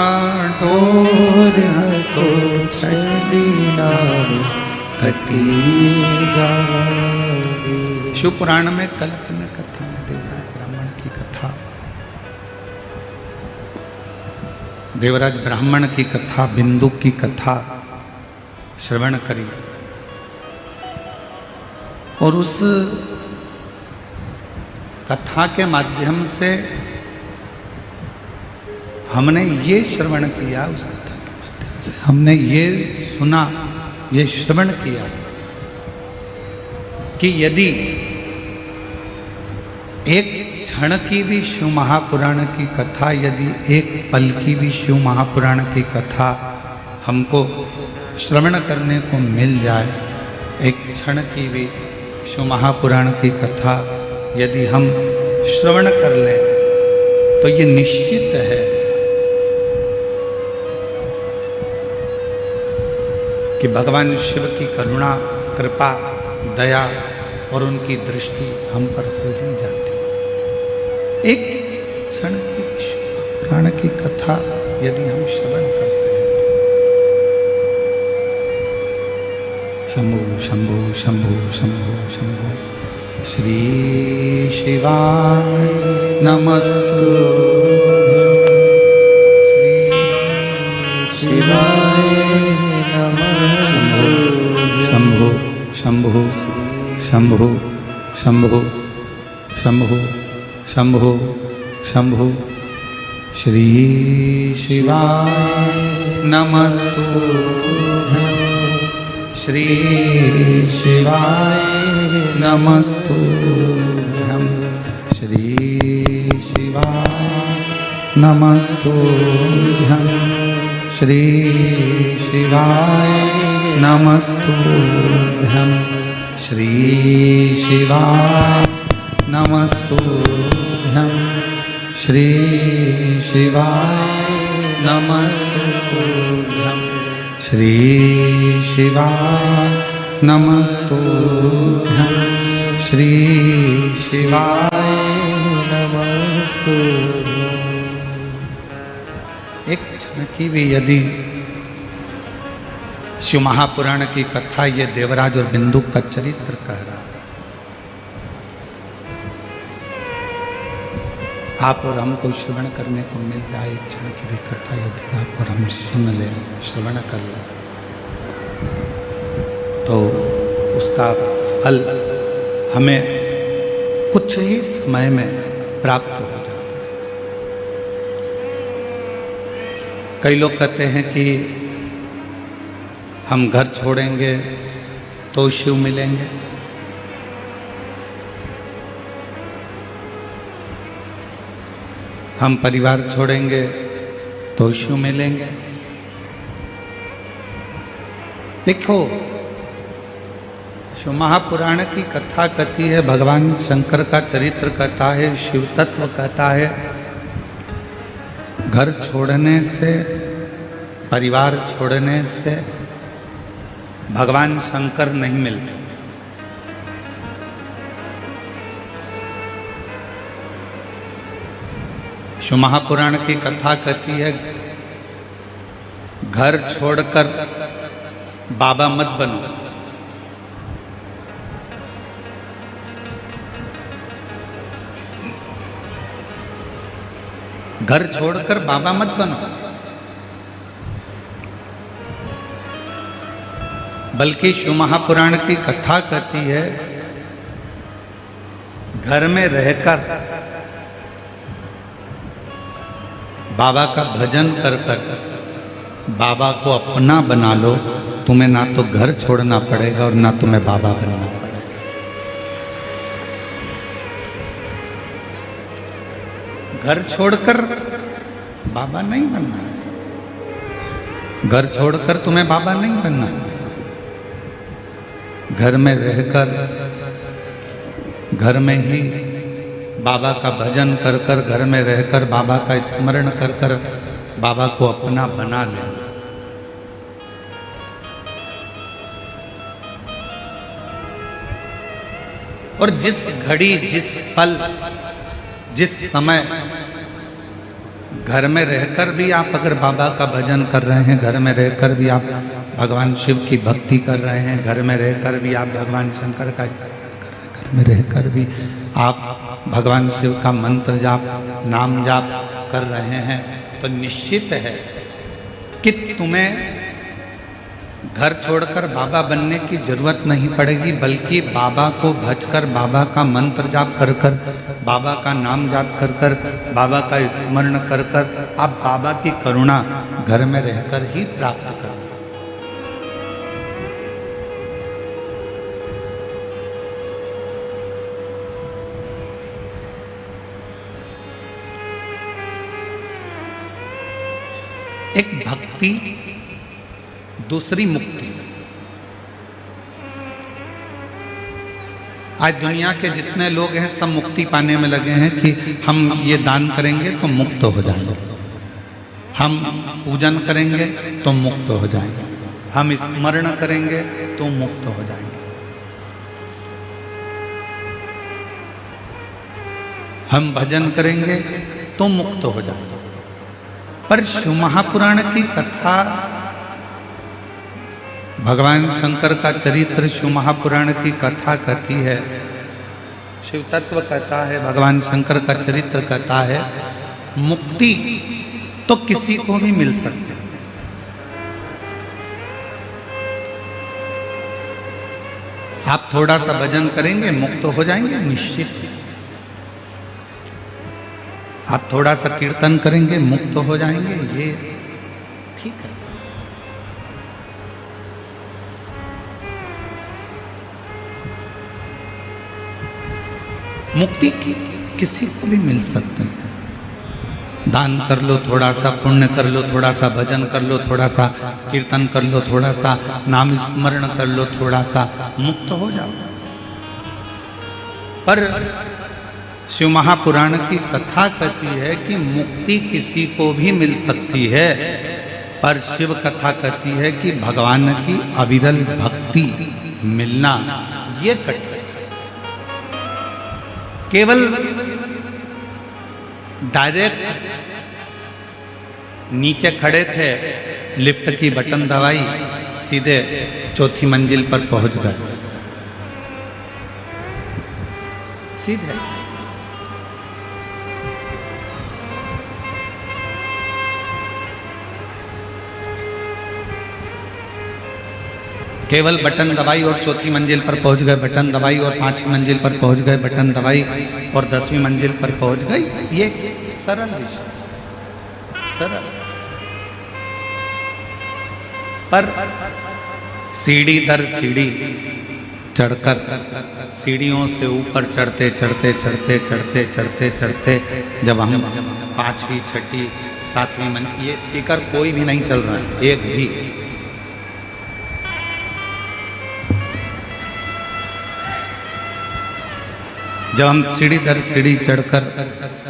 डोर हथों चढ़ी नाम कटी जावांगी। शिव पुराण में कल्प में कथा में देवराज ब्राह्मण की कथा, देवराज ब्राह्मण की कथा, बिंदु की कथा श्रवण करी, और उस कथा के माध्यम से हमने ये श्रवण किया, उस कथा के माध्यम से हमने ये सुना, ये श्रवण किया कि यदि एक क्षण की भी शिव महापुराण की कथा, यदि एक पल की भी शिव महापुराण की कथा हमको श्रवण करने को मिल जाए, एक क्षण की भी, शिव महापुराण की कथा यदि हम श्रवण कर लें तो ये निश्चित है कि भगवान शिव की करुणा, कृपा, दया और उनकी दृष्टि हम पर हो ही जाती है। एक क्षण की शिव महापुराण की कथा यदि हम श्रवण करते हैं, शंभु शंभु शंभु शंभु शंभु, श्री शिवाय नमस्तुभ्यं, श्री शिवाय नमस्तुभ्यं, शंभु शंभु शंभु शंभु शंभु शंभु शंभु, श्री शिवाय नमस्तुभ्यं, श्री शिवाय नमस्तुभ्यं, श्री शिवाय नमस्तुभ्यं, श्री शिवाय नमस्तुभ्यं, श्री शिवाय नमस्तुभ्यं, श्री शिवाय नमस्तुभ्यं, श्री शिवाय नमस्तुभ्यं, श्री शिवाय नमस्तुभ्यं। एक क्षण की भी यदि शिव महापुराण की कथा ये देवराज और बिंदु का चरित्र कह रहा है, आप और हमको श्रवण करने को मिल जाए एक क्षण की भी कथा यदि आप और हम सुन लें, श्रवण कर लें, तो उसका फल हमें कुछ ही समय में प्राप्त हो जाता है। कई लोग कहते हैं कि हम घर छोड़ेंगे तो शिव मिलेंगे, हम परिवार छोड़ेंगे तो शिव मिलेंगे। देखो, शिव महापुराण की कथा कहती है, भगवान शंकर का चरित्र कहता है, शिव तत्व कहता है, घर छोड़ने से, परिवार छोड़ने से भगवान शंकर नहीं मिलते। शिव महापुराण की कथा कहती है, घर छोड़कर बाबा मत बनो, घर छोड़कर बाबा मत बनो, बल्कि शिव महापुराण की कथा कहती है, घर में रहकर बाबा का भजन कर कर बाबा को अपना बना लो, तुम्हें ना तो घर छोड़ना पड़ेगा और ना तुम्हें बाबा बनना पड़ेगा। घर छोड़कर बाबा नहीं बनना है, घर छोड़कर तुम्हें बाबा नहीं बनना है। घर में रहकर, घर में ही बाबा का भजन कर कर, घर में रहकर बाबा का स्मरण कर कर बाबा को अपना बना लेना। और जिस घड़ी, जिस पल, जिस समय घर में रहकर भी आप अगर बाबा का भजन कर रहे हैं, घर में रहकर भी आप भगवान शिव की भक्ति कर रहे हैं, घर में रहकर भी आप भगवान शंकर का स्मरण कर रहे हैं, घर में रहकर भी आप भगवान शिव का मंत्र जाप, नाम जाप कर रहे हैं, तो निश्चित है कि तुम्हें घर छोड़कर बाबा बनने की जरूरत नहीं पड़ेगी, बल्कि बाबा को भजकर, बाबा का मंत्र जाप कर कर, बाबा का नाम जाप कर कर, बाबा का स्मरण कर कर आप बाबा की करुणा घर में रहकर ही प्राप्त करो। एक भक्ति, दूसरी मुक्ति। आज दुनिया के जितने लोग हैं सब मुक्ति पाने में लगे हैं कि हम ये दान करेंगे तो मुक्त हो जाएंगे, हम पूजन करेंगे तो मुक्त हो जाएंगे, हम स्मरण करेंगे तो मुक्त हो जाएंगे, हम भजन करेंगे तो मुक्त हो जाएंगे। पर शिव महापुराण की कथा, भगवान शंकर का चरित्र शिव महापुराण की कथा कहती है, शिव तत्व कहता है, भगवान शंकर का चरित्र कहता है, मुक्ति तो किसी को भी मिल सकती है। आप थोड़ा सा भजन करेंगे मुक्त हो जाएंगे निश्चित, आप थोड़ा सा कीर्तन करेंगे मुक्त हो जाएंगे, ये ठीक है। मुक्ति किसी को भी मिल सकती है। दान कर लो थोड़ा सा, पुण्य कर लो थोड़ा सा, भजन कर लो थोड़ा सा, कीर्तन कर लो थोड़ा सा, नाम स्मरण कर लो थोड़ा सा, मुक्त हो जाओ। पर शिव महापुराण की कथा कहती है कि मुक्ति किसी को भी मिल सकती है, पर शिव कथा कहती है कि भगवान की अविरल भक्ति मिलना ये कठिन। केवल डायरेक्ट नीचे खड़े थे, लिफ्ट की बटन दबाई, सीधे चौथी मंजिल पर पहुंच गए, सीधे। केवल बटन दबाई और चौथी मंजिल पर पहुंच गए, बटन दबाई और पांचवी मंजिल पर पहुंच गए, बटन दबाई और 10वीं मंजिल पर पहुंच गई। ये सरल विषय, सरल। पर सीढ़ी दर सीढ़ी चढ़कर, सीढ़ियों से ऊपर चढ़ते चढ़ते चढ़ते चढ़ते चढ़ते चढ़ते जब हम 5वीं 6वीं 7वीं मंजिल, ये स्पीकर कोई भी नहीं चल रहा है, एक भी। जब हम सीढ़ी दर सीढ़ी चढ़कर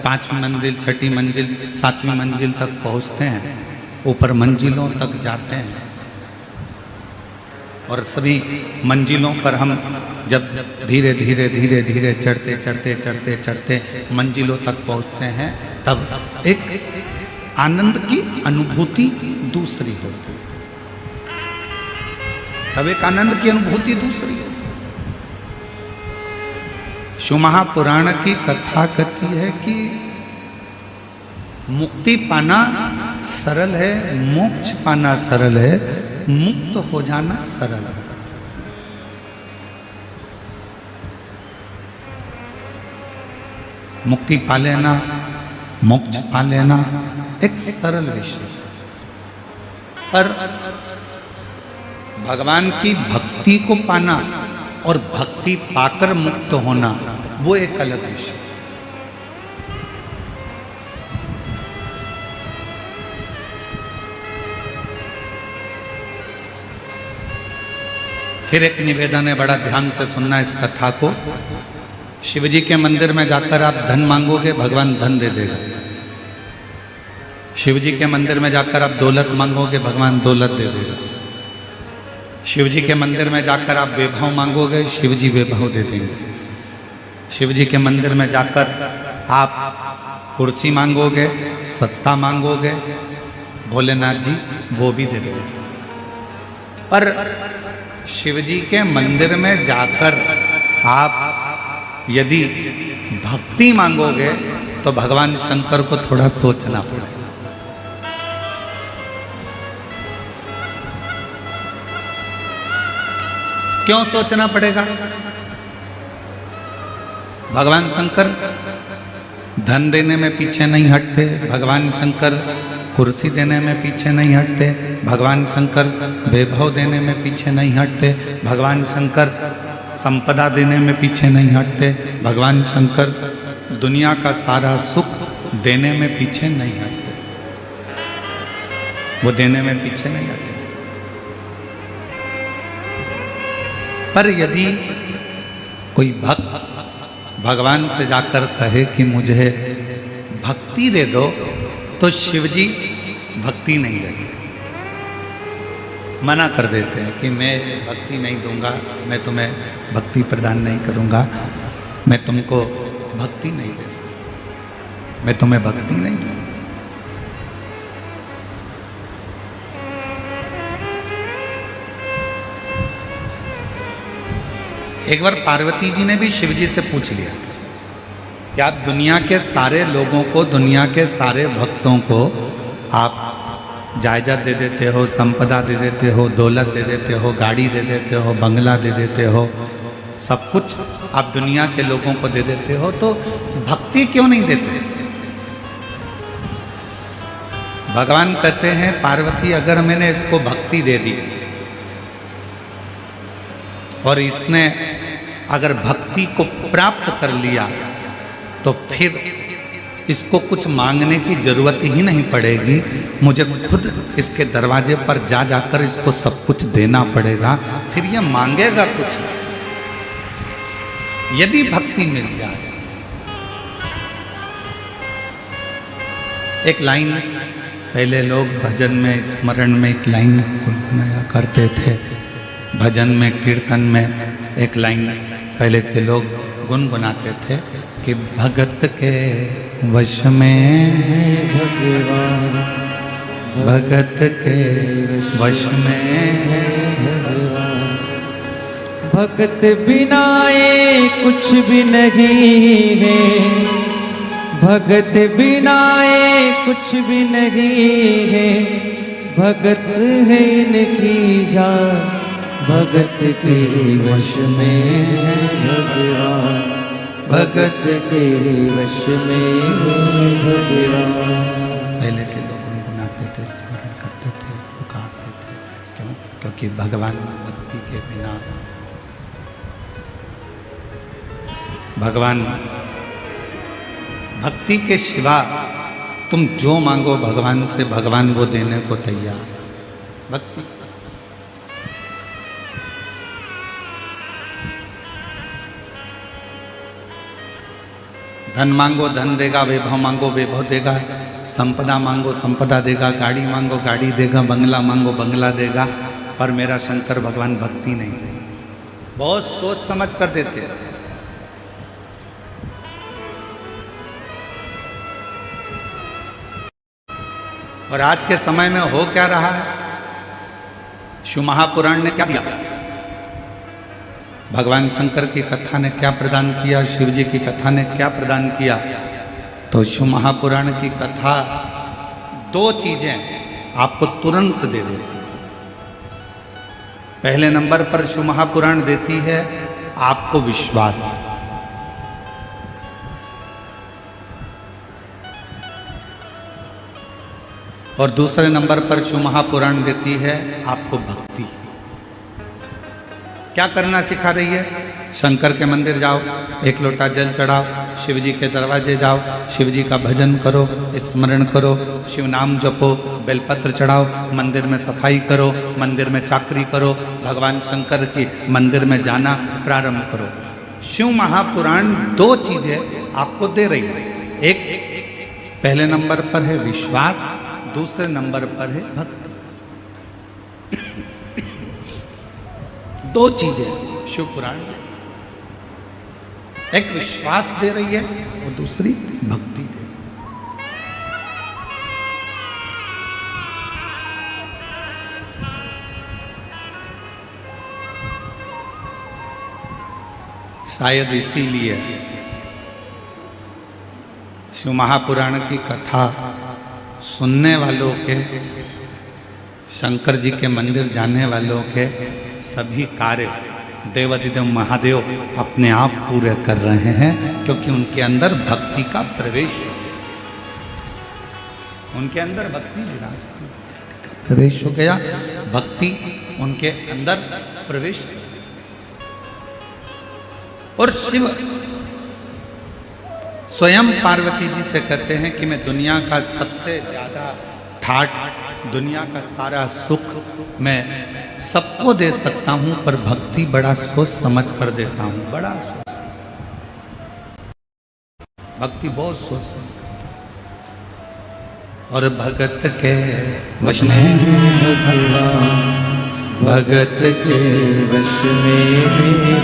5वीं मंजिल 6वीं मंजिल 7वीं मंजिल तक पहुंचते हैं, ऊपर मंजिलों तक जाते हैं, और सभी मंजिलों पर हम जब धीरे धीरे धीरे धीरे चढ़ते चढ़ते चढ़ते चढ़ते मंजिलों तक पहुंचते हैं, तब एक आनंद की अनुभूति दूसरी होती है, तब एक आनंद की अनुभूति दूसरी होती है। शिव महापुराण की कथा कहती है कि मुक्ति पाना सरल है, मोक्ष पाना सरल है, मुक्त हो जाना सरल है। मुक्ति पा लेना, मोक्ष पा लेना एक सरल विषय, पर भगवान की भक्ति को पाना और भक्ति पाकर मुक्त होना वो एक अलग विषय। फिर एक निवेदन है, बड़ा ध्यान से सुनना इस कथा को। शिवजी के मंदिर में जाकर आप धन मांगोगे, भगवान धन दे देगा। शिवजी के मंदिर में जाकर आप दौलत मांगोगे, भगवान दौलत दे देगा। शिवजी के मंदिर में जाकर आप वैभव मांगोगे, शिवजी वैभव दे देंगे। शिवजी के मंदिर में जाकर आप कुर्सी मांगोगे, सत्ता मांगोगे, भोलेनाथ जी वो भी दे देंगे। पर शिवजी के मंदिर में जाकर आप यदि भक्ति मांगोगे तो भगवान शंकर को थोड़ा सोचना पड़ेगा। क्यों सोचना पड़ेगा? भगवान शंकर धन देने में पीछे नहीं हटते, भगवान शंकर कुर्सी देने में पीछे नहीं हटते, भगवान शंकर वैभव देने में पीछे नहीं हटते, भगवान शंकर संपदा देने में पीछे नहीं हटते, भगवान शंकर दुनिया का सारा सुख देने में पीछे नहीं हटते, वो देने में पीछे नहीं हटते। पर यदि कोई भक्त भगवान से जाकर कहे कि मुझे भक्ति दे दो, तो शिव जी भक्ति नहीं देते, मना कर देते हैं कि मैं भक्ति नहीं दूंगा, मैं तुम्हें भक्ति प्रदान नहीं करूंगा, मैं तुमको भक्ति नहीं दे सकता, मैं तुम्हें भक्ति नहीं दूंगा। एक बार पार्वती जी ने भी शिव जी से पूछ लिया कि आप दुनिया के सारे लोगों को, दुनिया के सारे भक्तों को आप जायदाद दे देते हो, संपदा दे देते हो, दौलत दे देते हो, गाड़ी दे देते हो, बंगला दे देते हो, सब कुछ आप दुनिया के लोगों को दे देते हो, तो भक्ति क्यों नहीं देते? भगवान कहते हैं पार्वती, अगर मैंने इसको भक्ति दे दी और इसने अगर भक्ति को प्राप्त कर लिया तो फिर इसको कुछ मांगने की जरूरत ही नहीं पड़ेगी, मुझे खुद इसके दरवाजे पर जा जाकर इसको सब कुछ देना पड़ेगा, फिर ये मांगेगा कुछ यदि भक्ति मिल जाए। एक लाइन पहले लोग भजन में, स्मरण में एक लाइन गुनगुनाया करते थे, भजन में, कीर्तन में एक लाइन पहले के लोग गुनगुनाते थे कि भगत के वश में भगवान, भगत के वश में भगवान, भगत बिना ये कुछ भी नहीं है, भगत बिना ये कुछ भी नहीं है, भगत है इनकी जान, भगत के वश में है भगवान, भगत के वश में है भगवान। पहले के लोग गुनगुनाते थे, स्मरण करते थे, पुकारते थे, क्यों? क्योंकि भगवान भक्ति के बिना, भगवान भक्ति के सिवा तुम जो मांगो भगवान से, भगवान वो देने को तैयार। भक्ति धन मांगो धन देगा, वैभव मांगो वैभव देगा, संपदा मांगो संपदा देगा, गाड़ी मांगो गाड़ी देगा, बंगला मांगो बंगला देगा, पर मेरा शंकर भगवान भक्ति नहीं देगा। बहुत सोच समझ कर देते हैं। और आज के समय में हो क्या रहा है? शिव महापुराण ने क्या दिया? भगवान शंकर की कथा ने क्या प्रदान किया? शिव जी की कथा ने क्या प्रदान किया? तो शिव महापुराण की कथा दो चीजें आपको तुरंत दे देती है। पहले नंबर पर शिव महापुराण देती है आपको विश्वास, और दूसरे नंबर पर शिव महापुराण देती है आपको भक्ति। क्या करना सिखा रही है? शंकर के मंदिर जाओ, एक लोटा जल चढ़ाओ, शिव जी के दरवाजे जाओ, शिव जी का भजन करो, स्मरण करो, शिव नाम जपो, बेलपत्र चढ़ाओ, मंदिर में सफाई करो, मंदिर में चाकरी करो, भगवान शंकर की मंदिर में जाना प्रारंभ करो। शिव महापुराण दो चीजें आपको दे रही है। एक पहले नंबर पर है विश्वास, दूसरे नंबर पर है भक्ति। दो चीजें शिव पुराण में, एक विश्वास दे रही है और दूसरी भक्ति दे रही है। शायद इसीलिए शिव महापुराण की कथा सुनने वालों के, शंकर जी के मंदिर जाने वालों के सभी कार्य देवाधिदेव महादेव अपने आप पूरे कर रहे हैं, क्योंकि उनके अंदर भक्ति का प्रवेश है। उनके अंदर भक्ति का प्रवेश हो गया, भक्ति उनके अंदर प्रवेश। और शिव स्वयं पार्वती जी से कहते हैं कि मैं दुनिया का सबसे ज्यादा ठाट, दुनिया का सारा सुख मैं सबको दे सकता हूं, पर भक्ति बड़ा सोच समझ कर देता हूं, बड़ा सोच। भक्ति बहुत सोच समझ और भगत के वश में भगवान, भगत के वश में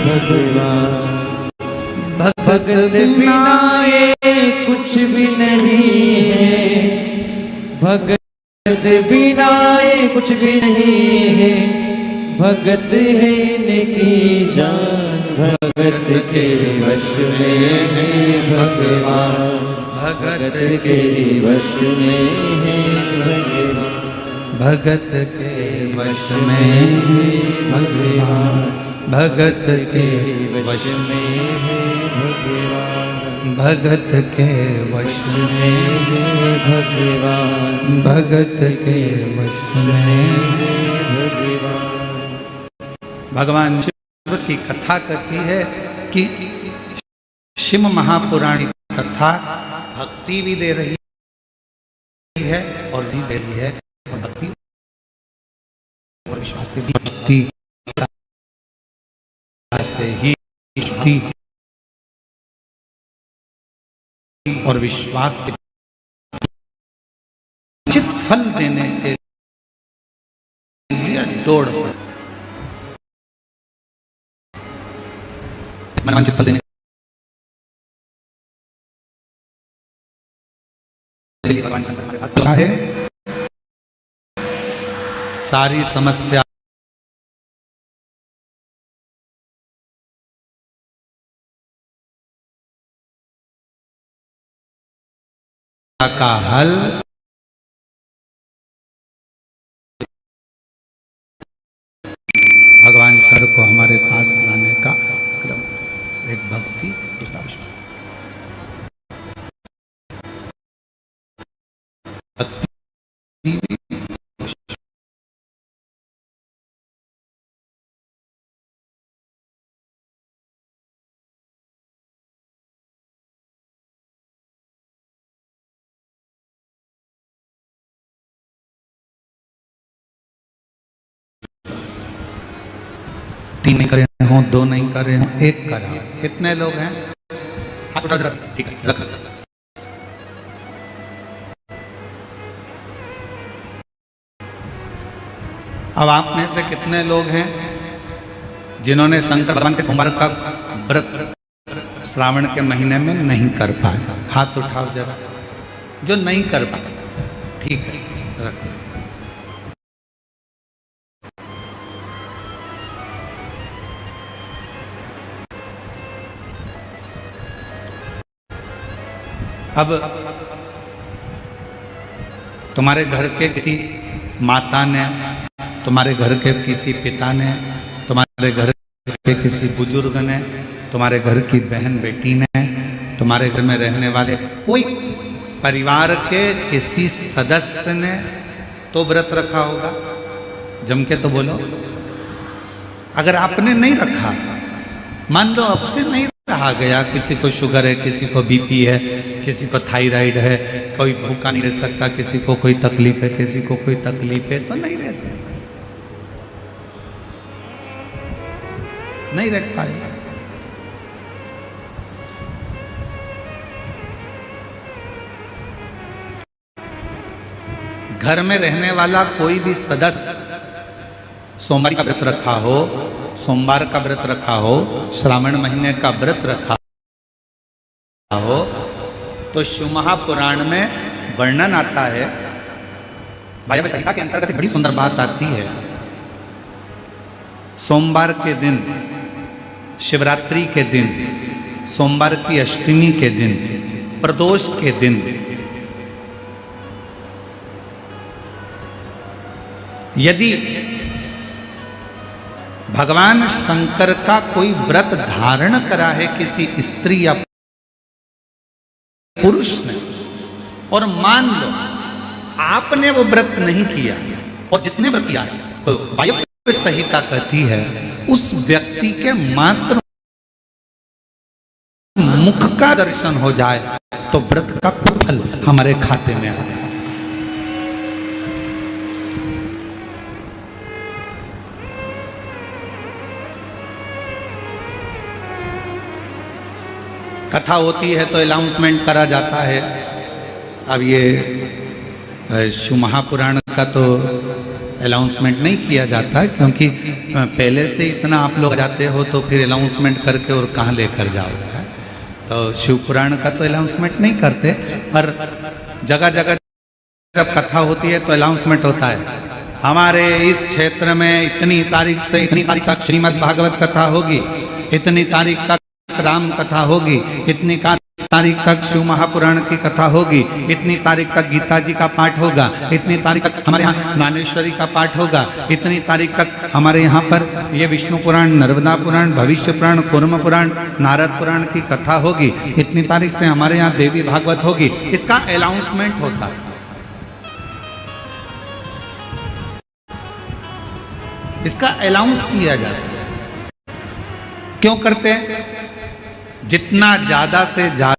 भगवान। भगत बिना ये कुछ भी नहीं है, भगत बिना ये कुछ भी नहीं है। भगत है इनकी जान, भगत के वश में है भगवान, भगत के वश में है भगवान, भगत के वश में भगवान, भगत के वश में भगवान, भगत के वश में भगवान, भगत के वश में भगवान। भगवान शिव की कथा कहती है कि शिव महापुराण कथा भक्ति भी दे रही है और भी दे रही है, और भक्ति और विश्वास की भक्ति से ही भक्ति और विश्वास के उचित फल देने के लिए दौड़ पड़ मनवांछित फल देने के लिए भगवान शंकर हमारे पास तो है। सारी समस्या का हल भगवान शंकर को हमारे पास लाने का क्रम, एक भक्ति दूसरा विश्वास। भक्ति तीन नहीं करे हों, दो नहीं करे हों, एक करा। कितने लोग हैं? हाथ उठा जरा, ठीक है, रख। अब आप में से कितने लोग हैं जिन्होंने शंकर भगवान के सोमवार का व्रत श्रावण के महीने में नहीं कर पाए? हाथ उठाओ जरा, जो नहीं कर पाए। ठीक है, रख। अब तुम्हारे घर के किसी माता ने, तुम्हारे घर के किसी पिता ने, तुम्हारे घर के किसी बुजुर्ग ने, तुम्हारे घर की बहन बेटी ने, तुम्हारे घर में रहने वाले कोई परिवार के किसी सदस्य ने तो व्रत रखा होगा। जम के तो बोलो। अगर आपने नहीं रखा, मान लो अब से नहीं रहा गया, किसी को शुगर है, किसी को बीपी है, किसी को थायराइड है, कोई भूखा नहीं रह सकता, किसी को कोई तकलीफ है, किसी को कोई तकलीफ है, तो नहीं रह सकता, नहीं रख पाएगा। घर में रहने वाला कोई भी सदस्य सोमवार का व्रत रखा हो, सोमवार का व्रत रखा हो, श्रावण महीने का व्रत रखा हो, तो शिव महापुराण में वर्णन आता है, भाई संहिता के अंतर्गत बड़ी सुंदर बात आती है। सोमवार के दिन, शिवरात्रि के दिन, सोमवार की अष्टमी के दिन, प्रदोष के दिन यदि भगवान शंकर का कोई व्रत धारण करा है किसी स्त्री या पुरुष ने, और मान लो आपने वो व्रत नहीं किया, और जिसने व्रत किया है, तो वायव्य संहिता कहती है उस व्यक्ति के मात्र मुख का दर्शन हो जाए तो व्रत का फल हमारे खाते में आ जाए। कथा होती है तो अनाउंसमेंट करा जाता है। अब ये शिव महापुराण का तो अनाउंसमेंट नहीं किया जाता, क्योंकि पहले से इतना आप लोग जाते हो तो फिर अनाउंसमेंट करके और कहाँ लेकर जाओगे। तो शिव पुराण का तो अनाउंसमेंट नहीं करते, पर जगह जगह जब कथा होती है तो अनाउंसमेंट होता है, हमारे इस क्षेत्र में इतनी तारीख से इतनी तारीख तक श्रीमद् भागवत कथा होगी, इतनी तारीख तक राम कथा होगी, इतनी तारीख तक शिव महापुराण की कथा होगी, इतनी तारीख तक गीता जी का पाठ होगा, इतनी तारीख तक हमारे यहाँ ज्ञानेश्वरी का पाठ होगा, इतनी तारीख तक हमारे यहाँ पर ये विष्णु पुराण, नर्मदा पुराण, भविष्य पुराण, कूर्म पुराण, नारद पुराण की कथा होगी, इतनी तारीख से हमारे यहाँ देवी भागवत होगी। इसका अनाउंसमेंट होता है। इसका अनाउंस किया जाता है। क्यों करते हैं? जितना ज्यादा से ज्यादा